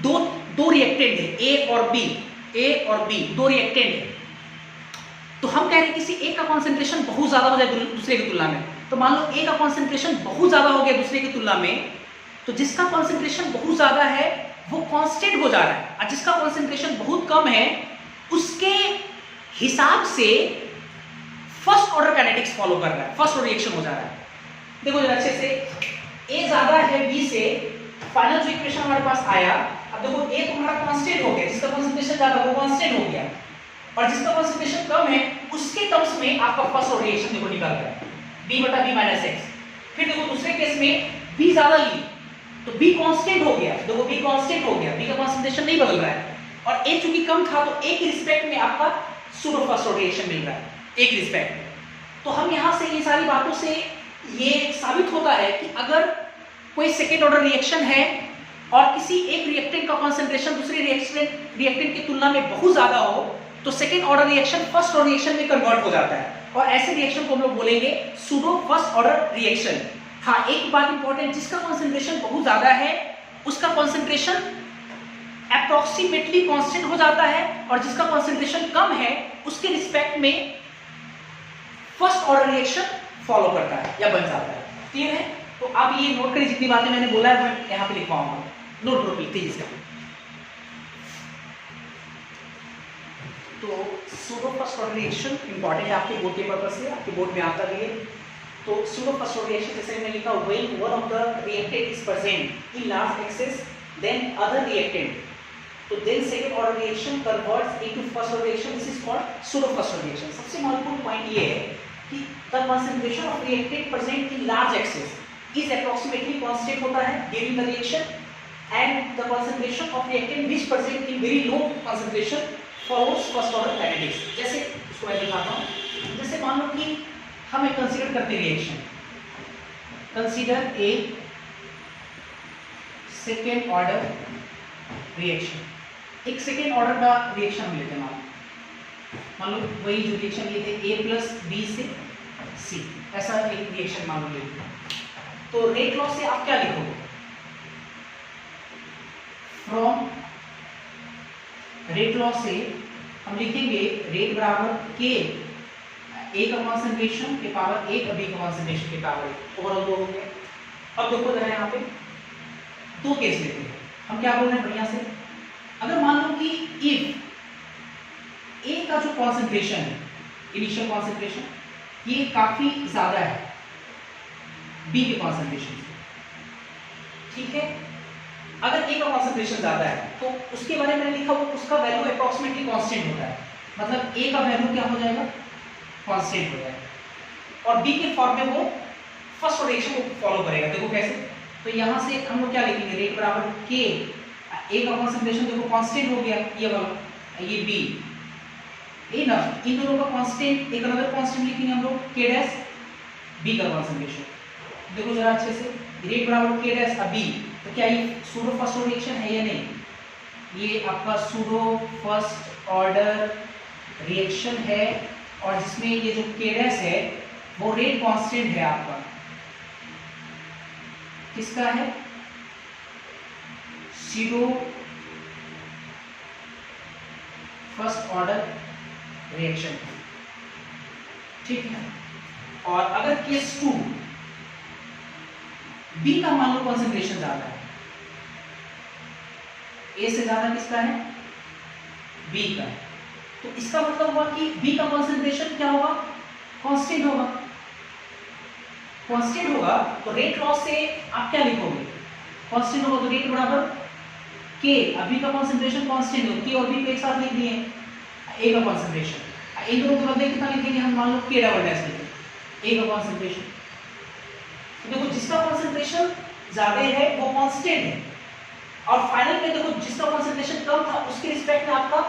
दो रिएक्टेंट है A और B, दो रिएक्टेंट है, तो हम कह रहे हैं किसी एक का कॉन्सेंट्रेशन बहुत ज्यादा हो जाए दूसरे की तुलना में, तो मान लो ए का कॉन्सेंट्रेशन बहुत ज़्यादा हो गया दूसरे की तुलना में, तो जिसका कॉन्सेंट्रेशन बहुत ज़्यादा है वो कांस्टेंट हो जा रहा है, और जिसका कॉन्सेंट्रेशन बहुत कम है उसके हिसाब से फर्स्ट ऑर्डर काइनेटिक्स फॉलो कर रहा है, फर्स्ट ऑर्डर रिएक्शन हो जा रहा है। देखो जरा अच्छे से, ए ज़्यादा है बी से, फाइनल जो इक्वेशन हमारे पास आया, अब देखो ए तुम्हारा कांस्टेंट हो गया, जिसका कॉन्सेंट्रेशन ज़्यादा वो कांस्टेंट हो गया, और जिसका कॉन्सेंट्रेशन कम है उसके टर्म्स में आपका फर्स्ट ऑर्डर रिएक्शन देखो निकल रहा है, b बटा b माइनस एक्स। फिर देखो दूसरे केस में b ज़्यादा ली तो b कांस्टेंट हो गया, देखो b कांस्टेंट हो गया, b का कॉन्सेंट्रेशन नहीं बदल रहा है, और a चूंकि कम था तो a के रिस्पेक्ट में आपका सूडो फर्स्ट ऑर्डर रिएक्शन मिल रहा है, a के रिस्पेक्ट में। तो हम यहाँ से ये सारी बातों से ये साबित होता है कि अगर कोई सेकेंड ऑर्डर रिएक्शन है और किसी एक रिएक्टेंट का कॉन्सेंट्रेशन दूसरे रिएक्टेंट की तुलना में बहुत ज्यादा हो तो second order reaction first order reaction में कन्वर्ट हो जाता है, और ऐसे रिएक्शन को हम लोग बोलेंगे सूडो फर्स्ट ऑर्डर रिएक्शन। हाँ, एक बात इंपॉर्टेंट, जिसका कॉन्सेंट्रेशन बहुत ज्यादा है उसका कॉन्सेंट्रेशन अप्रोक्सीमेटली कांस्टेंट हो जाता है, और जिसका कॉन्सेंट्रेशन कम है उसके रिस्पेक्ट में फर्स्ट ऑर्डर रिएक्शन फॉलो करता है या बन जाता है। क्लियर है? तो आप ये नोट करिए, जितनी बातें मैंने बोला है मैं यहाँ पे लिखवाऊंगा, नोट करो तेजी से। तो pseudo first order reaction important है आपके बोर्ड के पर्पज से, आपके बोर्ड में आता भी है। तो सूडो फर्स्ट ऑर्डर रिएक्शन जैसे मैंने लिखा, when one of the reactant is present in large excess then other reactant, तो then second order reaction converts into first order reaction, this is called pseudo first order reaction. सबसे महत्वपूर्ण point ये है कि the concentration of reactant present in large excess is approximately constant होता है during the reaction, and the concentration of reactant which present in very low concentration follows first order kinetics। जैसे इसको मैं दिखाता हूँ, जैसे मान लो कि हम एक कंसीडर करते हैं reaction, consider a second order reaction, एक सेकेंड ऑर्डर का रिएक्शन हम लेते हैं, मान लो वही जो रिएक्शन लिए थे ए प्लस बी से सी, ऐसा एक रिएक्शन मान लो लेते हैं। तो रेट लॉ से आप क्या लिखोगे? फ्रॉम रेट लॉ से हम लिखेंगे रेट बराबर के ए का कॉन्सेंट्रेशन के पावर एक, बी का कॉन्सेंट्रेशन के पावर एक, ओवरऑल दो हो गया। अब देखो जरा यहाँ पे दो केस लेते हैं, हम क्या बोल रहे हैं बढ़िया से, अगर मान लो कि इफ ए का जो कॉन्सेंट्रेशन है, इनिशियल कॉन्सेंट्रेशन ये काफी ज्यादा है बी के कॉन्सेंट्रेशन से, ठीक है, अगर ए का कॉन्सेंट्रेशन ज्यादा है तो उसके बारे में लिखा हुआ उसका वैल्यू अप्रोक्सीमेटली कांस्टेंट होता है, मतलब ए का वैल्यू क्या हो जाएगा? कांस्टेंट हो जाएगा, और बी के फॉर्म में वो फर्स्ट ऑर्डर रिएक्शन को फॉलो करेगा। देखो कैसे, तो यहाँ से हम लोग क्या लिखेंगे, रेट बराबर के, ए का कॉन्सेंट्रेशन देखो कांस्टेंट हो गया, ये वाला, ये बी, ए ना, इन दोनों का कांस्टेंट, एक अनदर कांस्टेंट लिखेंगे हम लोग के डैश, बी का कॉन्सेंट्रेशन। देखो जरा अच्छे से, रेट बराबर के डैश बी, तो क्या ये सूडो फर्स्ट ऑर्डर रिएक्शन है या नहीं? ये आपका सूडो फर्स्ट ऑर्डर रिएक्शन है, और जिसमें ये जो के डैश है वो रेट कांस्टेंट है आपका, किसका है? सूडो फर्स्ट ऑर्डर रिएक्शन, ठीक है। और अगर केस 2 बी का मान लो कॉन्सेंट्रेशन ज्यादा है, ए से ज्यादा किसका है? बी का, तो इसका मतलब हुआ कि बी का कॉन्सेंट्रेशन क्या होगा? कांस्टेंट होगा, कांस्टेंट होगा, तो रेट लॉ से आप क्या लिखोगे? कांस्टेंट होगा तो रेट बराबर के, बी का कॉन्सेंट्रेशन कांस्टेंट हो, के और बी को एक साथ लिख दिए, ए का कॉन्सेंट्रेशन, इन दोनों के बदले कितना लिखेंगे हम? मान लो के डबल डैश लिखेंगे, ए का कॉन्सेंट्रेशन। देखो जिसका कॉन्सेंट्रेशन ज्यादा है वो कांस्टेंट है, और फाइनल में देखो जिसका कॉन्सेंट्रेशन कम था उसके रिस्पेक्ट में आपका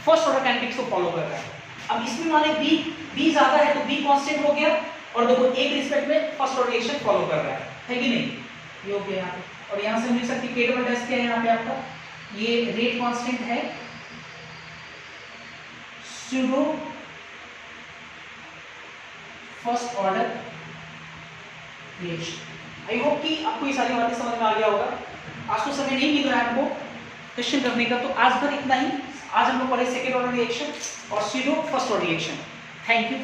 फर्स्ट ऑर्डर काइनेटिक्स को फॉलो कर रहा है। अब इसमें माने बी ज्यादा है तो बी कांस्टेंट हो गया, और देखो एक रिस्पेक्ट में फर्स्ट ऑर्डर रिएक्शन फॉलो कर रहा है कि नहीं? ये हो गया यहाँ पे, और यहाँ से हम लिख सकते हैं के डबल डैश क्या है यहाँ पे आपका, ये रेट कांस्टेंट है, pseudo first order reaction. I hope कि आपको ये सारी बातें समझ में आ गया होगा। आज तो समय नहीं मिल रहा है आपको क्वेश्चन करने का, तो आज भर इतना ही। आज हम लोग पढ़े सेकेंड ऑर्डर रिएक्शन और pseudo first order reaction. Thank you.